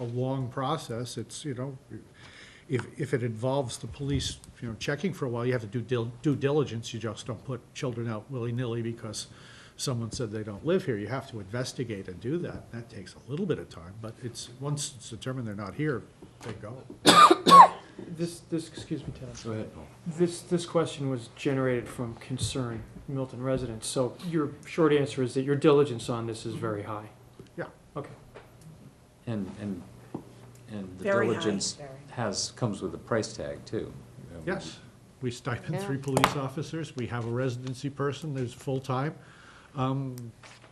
a long process. It's, if it involves the police, checking for a while, you have to do due diligence. You just don't put children out willy-nilly because someone said they don't live here. You have to investigate and do that. That takes a little bit of time, but once it's determined they're not here, they go. Excuse me, Ted. Go ahead, Paul. This question was generated from concern Milton residents. So your short answer is that your diligence on this is very high. Yeah. Okay. And the Very high. diligence comes with a price tag, too. Yes, we stipend Yeah. 3 police officers. We have a residency person. There's full-time.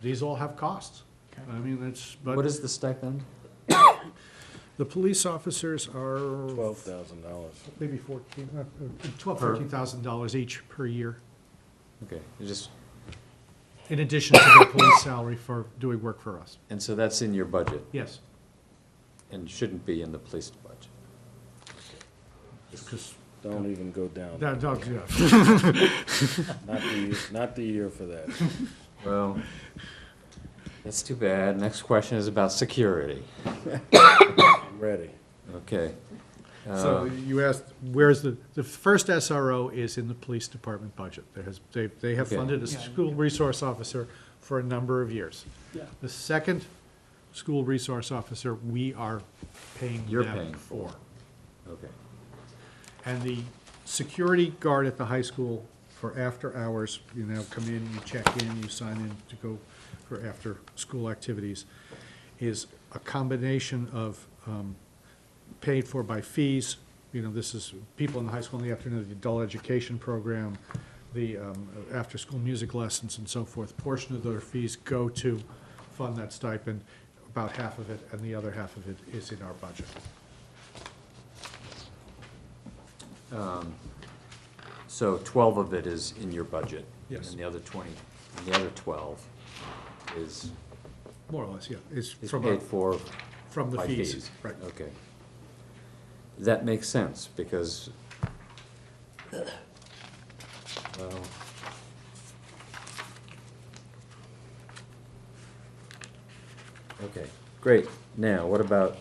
These all have costs. I mean, What is the stipend? The police officers are $12,000. maybe $13,000 each per year, Okay, in addition to the police salary for doing work for us. and so that's in your budget Yes, and shouldn't be in the police budget. because Don't even go down. that dog, Not the year for that. Well, that's too bad. Next question is about security. I'm ready. Okay. So you asked, where's the first SRO is in the police department budget. They have Okay. funded a school resource officer for a number of years. Yeah. The second school resource officer, we are paying You're them paying for. Okay. And the security guard at the high school for after hours, come in, you check in, you sign in to go for after-school activities, is a combination of paid for by fees. This is people in the high school in the afternoon, the adult education program, the after-school music lessons and so forth. Portion of their fees go to fund that stipend, about half of it, and the other half of it is in our budget. So 12 of it is in your budget? Yes. And the other 12 is More or less, yeah. It's is from paid for from the by fees. Right. Okay. That makes sense, because, well, okay, great. Now, what about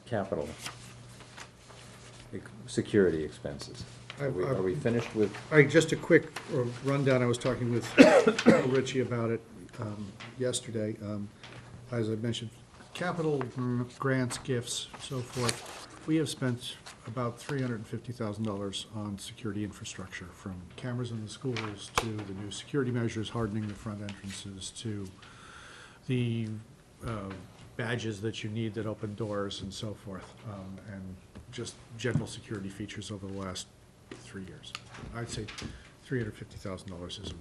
capital, security expenses? Are we finished with? Just a quick rundown, I was talking with Bill Ritchie about it yesterday. As I mentioned, capital grants, gifts, so forth. We have spent about $350,000 on security infrastructure, from cameras in the schools to the new security measures, hardening the front entrances, to the badges that you need that open doors and so forth, and just general security features over the last 3 years. I'd say $350,000 is a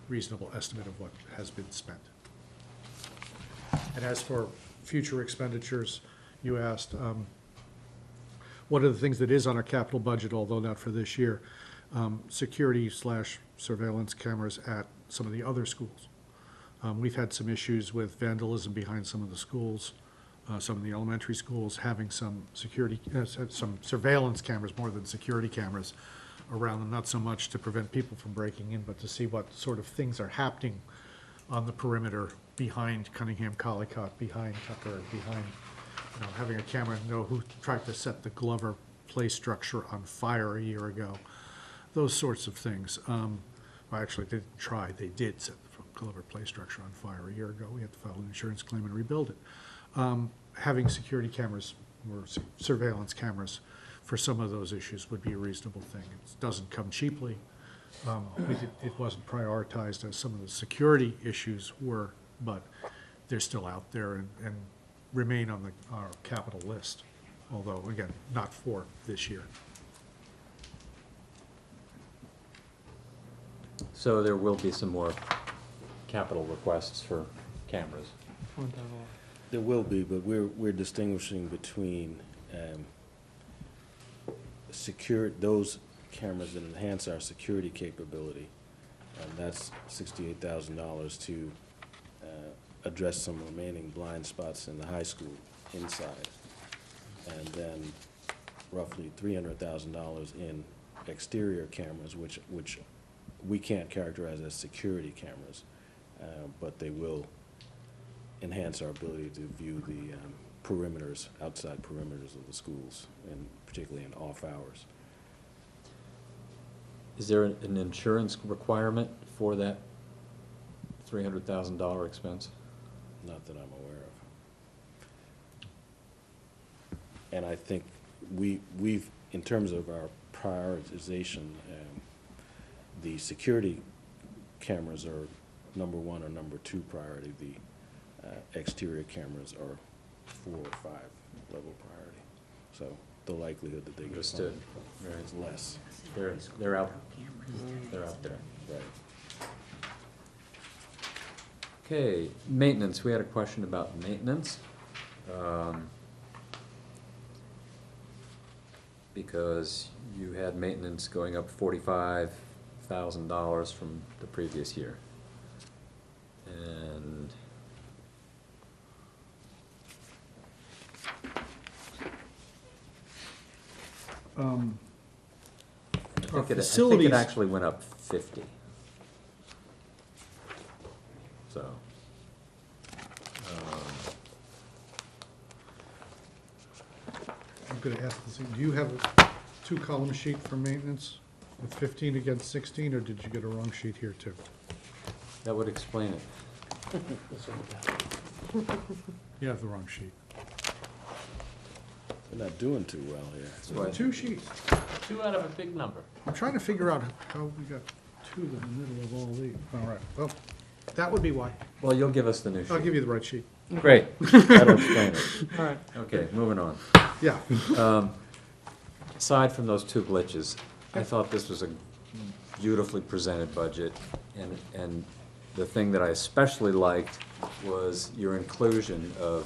reasonable estimate of what has been spent. And as for future expenditures, you asked, one of the things that is on our capital budget, although not for this year, security/surveillance cameras at some of the other schools. We've had some issues with vandalism behind some of the schools, some of the elementary schools having some some surveillance cameras more than security cameras around them, not so much to prevent people from breaking in, but to see what sort of things are happening on the perimeter behind Cunningham Collicott, behind Tucker, behind, having a camera know who tried to set the Glover play structure on fire a year ago. Those sorts of things. Well, actually, they didn't try. They did set the Glover play structure on fire a year ago. We had to file an insurance claim and rebuild it. Having security cameras or surveillance cameras for some of those issues would be a reasonable thing. It doesn't come cheaply. It wasn't prioritized as some of the security issues were, but they're still out there, and remain on our capital list, although, again, not for this year. So there will be some more capital requests for cameras. There will be, but we're distinguishing between those cameras that enhance our security capability, and that's $68,000 to address some remaining blind spots in the high school inside, and then roughly $300,000 in exterior cameras, which we can't characterize as security cameras, but they will enhance our ability to view the perimeters, outside perimeters of the schools, and particularly in off hours. Is there an insurance requirement for that $300,000 expense? Not that I'm aware of. And I think we've, in terms of our prioritization, the security cameras are number 1 or number 2 priority. The exterior cameras are 4 or 5 level priority. So the likelihood that they get Understood. funded is less. They're out there. Right. Okay, maintenance, we had a question about maintenance. Because you had maintenance going up $45,000 from the previous year. And I think it facilities- actually went up 50. So. I'm gonna ask this, do you have a 2-column sheet for maintenance with 15 against 16, or did you get a wrong sheet here too? That would explain it. You have the wrong sheet. We're not doing too well here. why- 2 sheets. 2 out of a big number. I'm trying to figure out how we got 2 in the middle of all these. All right, well, that would be why. Well, you'll give us the new sheet. I'll give you the right sheet. Great, that'll explain it. All right. Okay, moving on. Yeah. Aside from those 2 glitches, I thought this was a beautifully presented budget, and the thing that I especially liked was your inclusion of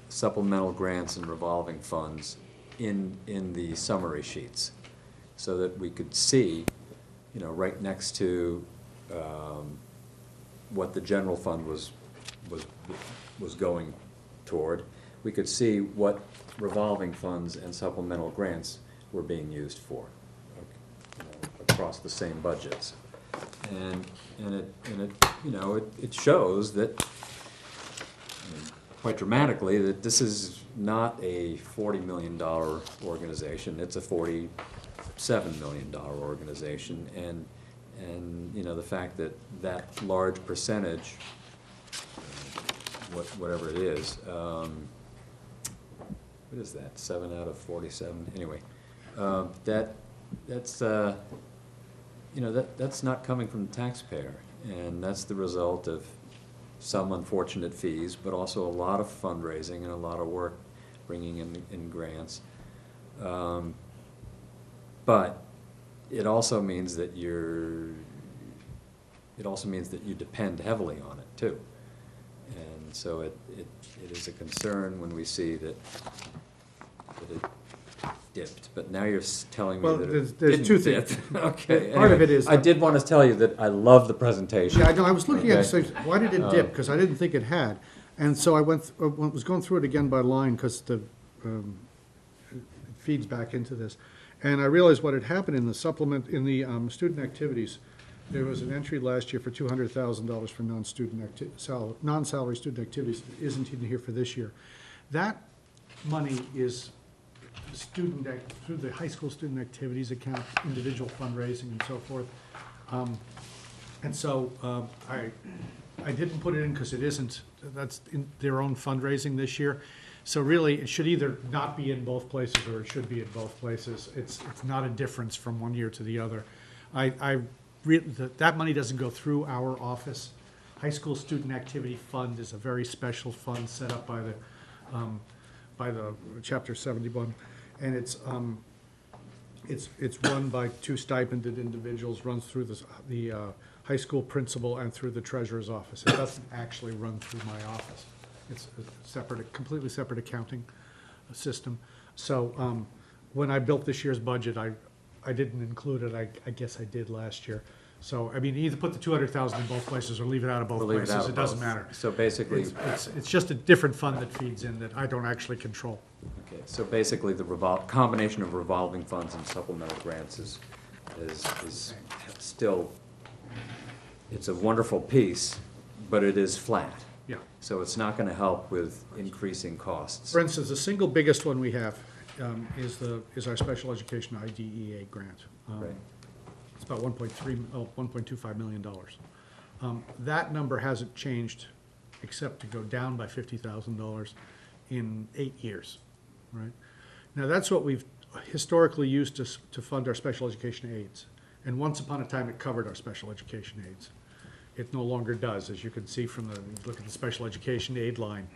supplemental grants and revolving funds in the summary sheets, so that we could see, you know, right next to what the general fund was going toward, we could see what revolving funds and supplemental grants were being used for, you know, across the same budgets. And it you know, it shows that, I mean, quite dramatically, that this is not a $40 million organization, it's a $47 million organization, and you know, the fact that that large percentage, whatever it is, what is that, 7 out of 47, anyway, that's you know, that's not coming from the taxpayer, and that's the result of some unfortunate fees, but also a lot of fundraising and a lot of work bringing in grants. But it also means that you depend heavily on it too. And so it is a concern when we see that it dipped, but now you're telling me Well, that there's it didn't 2 dip. things. Okay. Part of anyway, it is- I did want to tell you that I love the presentation. Yeah, I know, I was looking at it, Okay. so why did it dip? Because I didn't think it had. And so I was going through it again by line, because it feeds back into this. And I realized what had happened in the supplement, in the student activities. There was an entry last year for $200,000 for non-salary student activities that isn't in here for this year. That money is through the high school student activities account, individual fundraising and so forth. And so I didn't put it in because it isn't, that's in their own fundraising this year. So really, it should either not be in both places or it should be in both places. It's not a difference from one year to the other. That money doesn't go through our office. High School Student Activity Fund is a very special fund set up by the Chapter 71, and it's run by two stipended individuals, runs through the high school principal and through the treasurer's office. It doesn't actually run through my office. It's a separate, completely separate accounting system. So when I built this year's budget, I didn't include it. I guess I did last year. So, I mean, either put the 200,000 in both places or leave it out of both Or leave it out places. of It doesn't both. matter. So basically, It's just a different fund that feeds in that I don't actually control. okay, so basically the combination of revolving funds and supplemental grants is still, it's a wonderful piece, but it is flat. Yeah. So it's not gonna help with increasing costs. For instance, the single biggest one we have is our special education IDEA grant. Right. It's about $1.25 million. That number hasn't changed except to go down by $50,000 in 8 years, right? Now, that's what we've historically used to fund our special education aids. And once upon a time, it covered our special education aids. It no longer does, as you can see from look at the special education aid line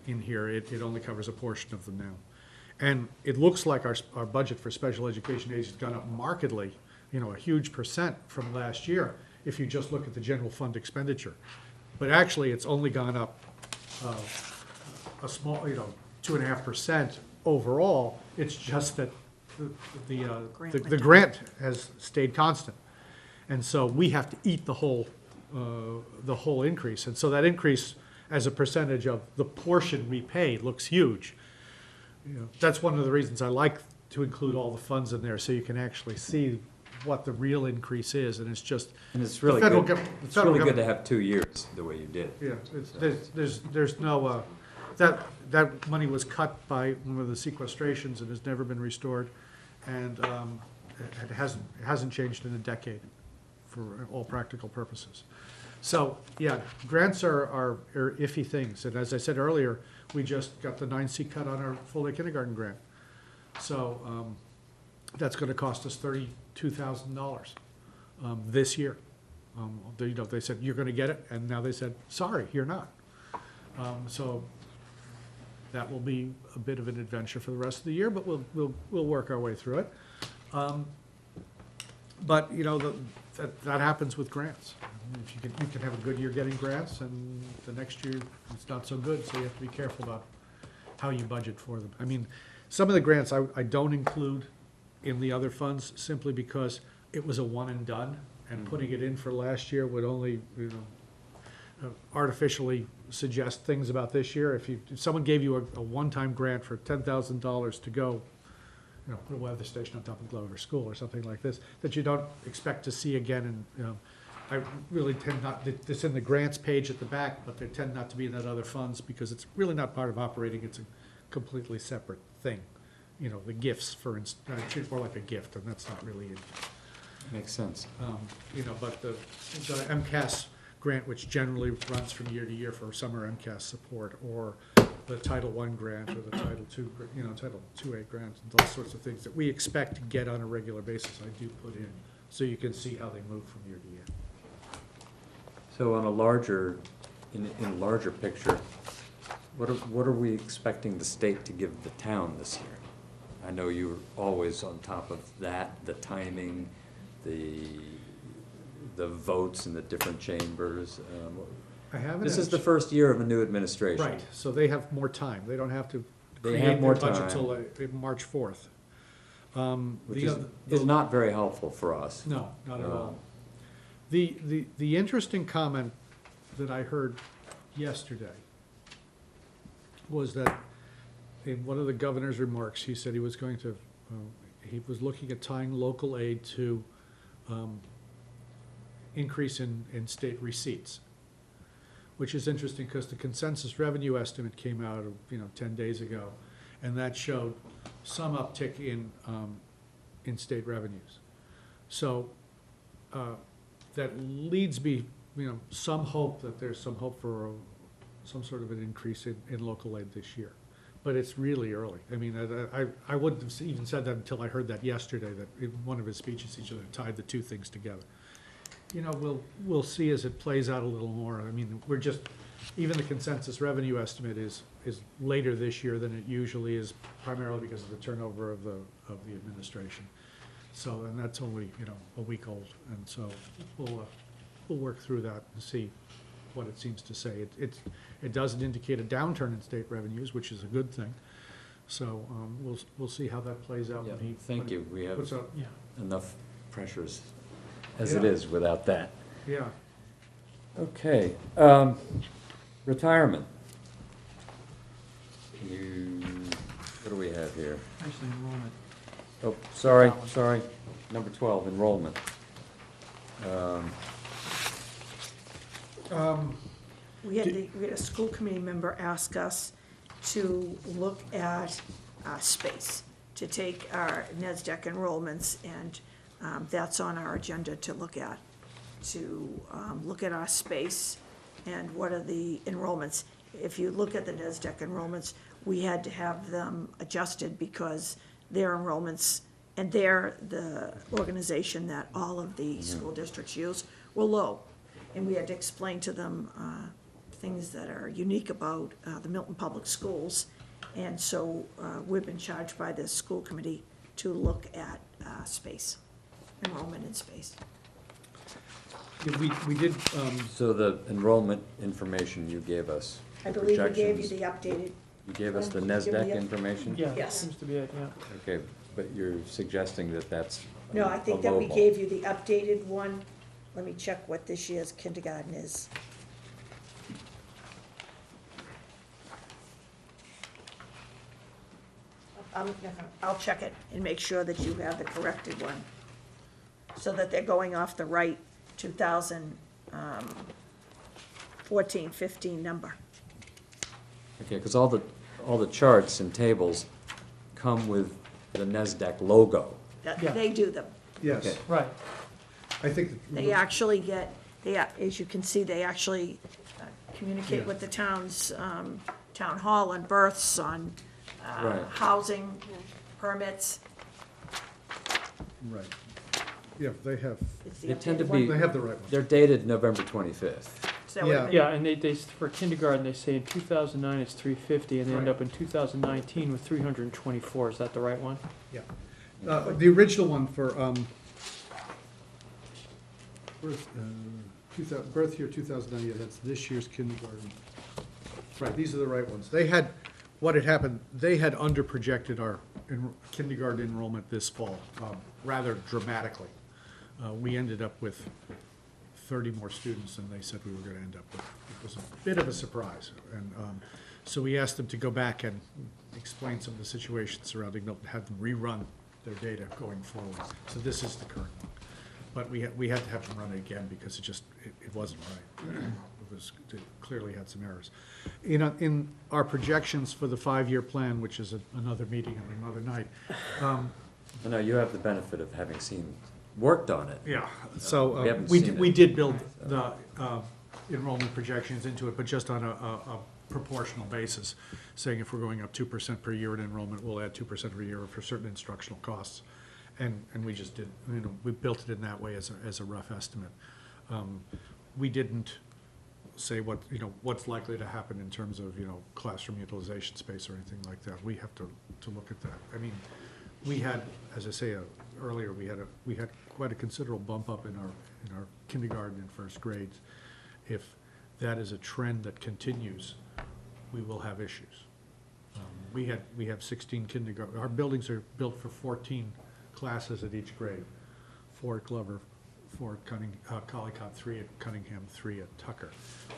in here, it only covers a portion of them now. And it looks like our budget for special education aids has gone up markedly, a huge percent from last year, if you just look at the general fund expenditure. But actually, it's only gone up a small, 2.5% overall. It's just that the grant has stayed constant. And so we have to eat the whole increase. And so that increase as a percentage of the portion we pay looks huge. That's one of the reasons I like to include all the funds in there, so you can actually see what the real increase is, and it's just. And it's really federal good, gov- the it's federal really good to government- have 2 years the way you did. Yeah, there's no, that money was cut by one of the sequestrations and has never been restored, and it hasn't changed in a decade for all practical purposes. So, yeah, grants are iffy things, and as I said earlier, we just got the 9C cut on our full-day kindergarten grant. So, that's gonna cost us $32,000 this year. They said, you're gonna get it, and now they said, sorry, you're not. So that will be a bit of an adventure for the rest of the year, but we'll work our way through it. But, that happens with grants. If you can have a good year getting grants, and the next year it's not so good, so you have to be careful about how you budget for them. I mean, some of the grants I don't include in the other funds simply because it was a one and done, and putting it in for last year would only, artificially suggest things about this year. If someone gave you a one-time grant for $10,000 to go, put a weather station on top of Glover School or something like this, that you don't expect to see again, and, I really tend not, it's in the grants page at the back, but they tend not to be in that other funds because it's really not part of operating, it's a completely separate thing. The gifts, for instance, treat it more like a gift, and that's not really it. Makes sense. But the MCAS grant, which generally runs from year to year for summer MCAS support, or the Title I grant, or the Title II, Title IIA grant, and those sorts of things that we expect to get on a regular basis, I do put in, so you can see how they move from year to year. So on a larger picture, what are we expecting the state to give the town this year? I know you're always on top of that, the timing, the votes in the different chambers. I haven't. This is the first year of a new administration. Right, so they have more time. They don't have to They create have their more budget time. till March 4th. Which is not very helpful for us. No, not at all. The interesting comment that I heard yesterday was that in one of the governor's remarks, he said he was going to, he was looking at tying local aid to increase in state receipts, which is interesting because the consensus revenue estimate came out, 10 days ago, and that showed some uptick in state revenues. So that leads me, some hope that there's some hope for some sort of an increase in local aid this year. But it's really early. I mean, I wouldn't have even said that until I heard that yesterday, that in one of his speeches he should have tied the two things together. You know, we'll see as it plays out a little more. I mean, even the consensus revenue estimate is later this year than it usually is, primarily because of the turnover of the administration. So, and that's only, you know, a week old, and so we'll work through that and see what it seems to say. It doesn't indicate a downturn in state revenues, which is a good thing. So, we'll see how that plays out Yeah, when he. thank you. We have puts out- Yeah. enough pressures as it Yeah. is without that. Yeah. Okay, retirement. What do we have here? Actually, enrollment. Oh, sorry, That one. sorry. Number 12, enrollment. We had a school committee member ask us to look at space, to take our NESDEC enrollments, and that's on our agenda to look at our space and what are the enrollments. If you look at the NESDEC enrollments, we had to have them adjusted because their enrollments, and they're the organization that all of the school districts use, were low. And we had to explain to them things that are unique about the Milton Public Schools. And so we've been charged by the school committee to look at space, enrollment in space. Yeah, we did, So the enrollment information you gave us, I the believe we gave you projections, the updated, you gave us the Give me NESDEC the- information? Yeah, that Yes. seems to be it, yeah. Okay, but you're suggesting that that's no, I a think that we low ball. gave you the updated one. Let me check what this year's kindergarten is. I'll check it and make sure that you have the corrected one, so that they're going off the right 2014, 15 number. Okay, because all the charts and tables come with the NESDEC logo. Yeah. They do them. yes, Okay. Right. I think. They actually get, as you can see, they actually communicate Yeah. with the town's, town hall on births, on Right. housing permits. Right. Yeah, they have, It's the They tend to updated one. be- they have the right one. They're dated November 25th. So that would've Yeah. been- Yeah, and they, for kindergarten, they say in 2009 it's 350, and they end Right. up in 2019 with 324. Is that the right one? Yeah. The original one for, birth year 2009, yeah, that's this year's kindergarten. Right, these are the right ones. What had happened, they had under-projected our kindergarten enrollment this fall, rather dramatically. We ended up with 30 more students than they said we were gonna end up with. It was a bit of a surprise, and so we asked them to go back and explain some of the situations surrounding Milton, had them rerun their data going forward. So this is the current one. But we had to have them run it again because it wasn't right. It clearly had some errors. In our projections for the 5-year plan, which is another meeting and another night. No, you have the benefit of having worked on it. Yeah, so We haven't we seen we it. did build the enrollment projections into it, but just on a proportional basis, saying if we're going up 2% per year in enrollment, we'll add 2% per year for certain instructional costs. And we just did, we built it in that way as a rough estimate. We didn't say what's likely to happen in terms of, classroom utilization space or anything like that. We have to look at that. I mean, we had, as I say earlier, we had quite a considerable bump up in our kindergarten and first grades. If that is a trend that continues, we will have issues. We have 16 kindergarten, our buildings are built for 14 classes at each grade. 4 at Glover, 4 at Collycott, 3 at Cunningham, 3 at Tucker.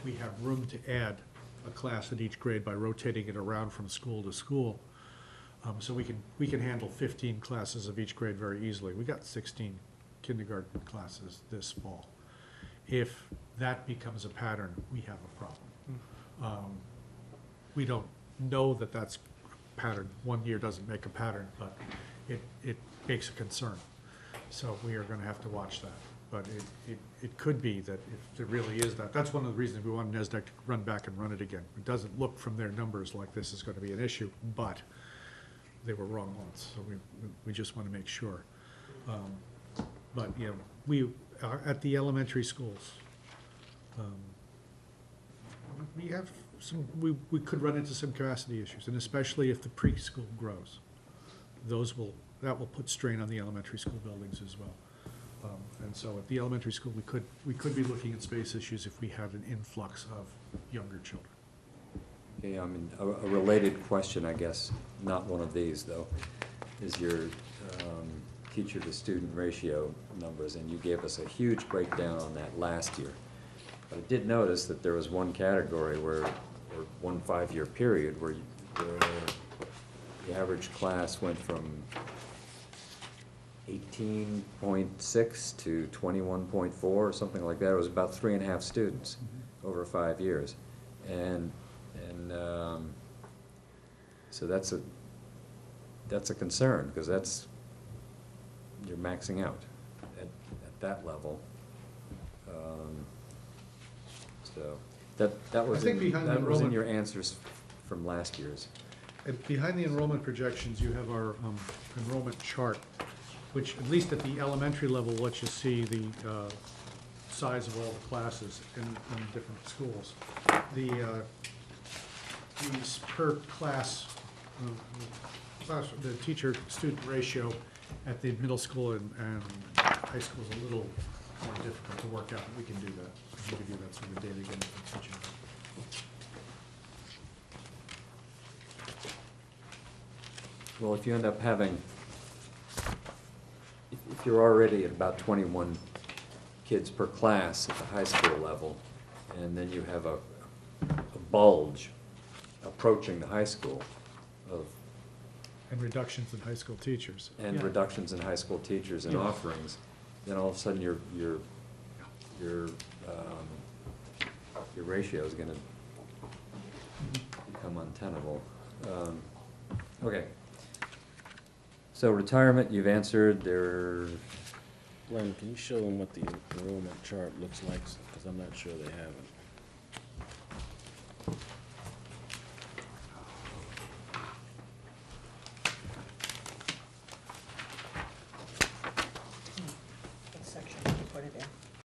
We have room to add a class at each grade by rotating it around from school to school. So we can handle 15 classes of each grade very easily. We got 16 kindergarten classes this fall. If that becomes a pattern, we have a problem. We don't know that that's a pattern. 1 year doesn't make a pattern, but it makes a concern. So we are gonna have to watch that. But it could be that if there really is that, that's one of the reasons we want NESDEC to run back and run it again. It doesn't look from their numbers like this is gonna be an issue, but they were wrong once, so we just want to make sure. But, at the elementary schools. We have some, we could run into some capacity issues, and especially if the preschool grows. That will put strain on the elementary school buildings as well. And so at the elementary school, we could be looking at space issues if we had an influx of younger children. Okay, I mean, a related question, I guess, not one of these, though, is your teacher-to-student ratio numbers, and you gave us a huge breakdown on that last year. But I did notice that there was one category or one 5-year period where the average class went from 18.6 to 21.4 or something like that. It was about 3.5 students over 5 years. And so that's a concern, because you're maxing out at that level. So that was I think behind the in enrollment- your answers from last year's. And behind the enrollment projections, you have our enrollment chart, which, at least at the elementary level, lets you see the size of all the classes in different schools. These per class, the teacher-student ratio at the middle school and high school is a little more difficult to work out, but we can do that. I can give you that sort of data again for teaching. Well, if you end up having, if you're already at about 21 kids per class at the high school level, and then you have a bulge approaching the high school of, And reductions in high school teachers. and Yeah. reductions in high school teachers and Yeah. offerings, then all of a sudden your ratio is gonna become untenable. Okay. So retirement, you've answered, Glenn, can you show them what the enrollment chart looks like? Because I'm not sure they have it.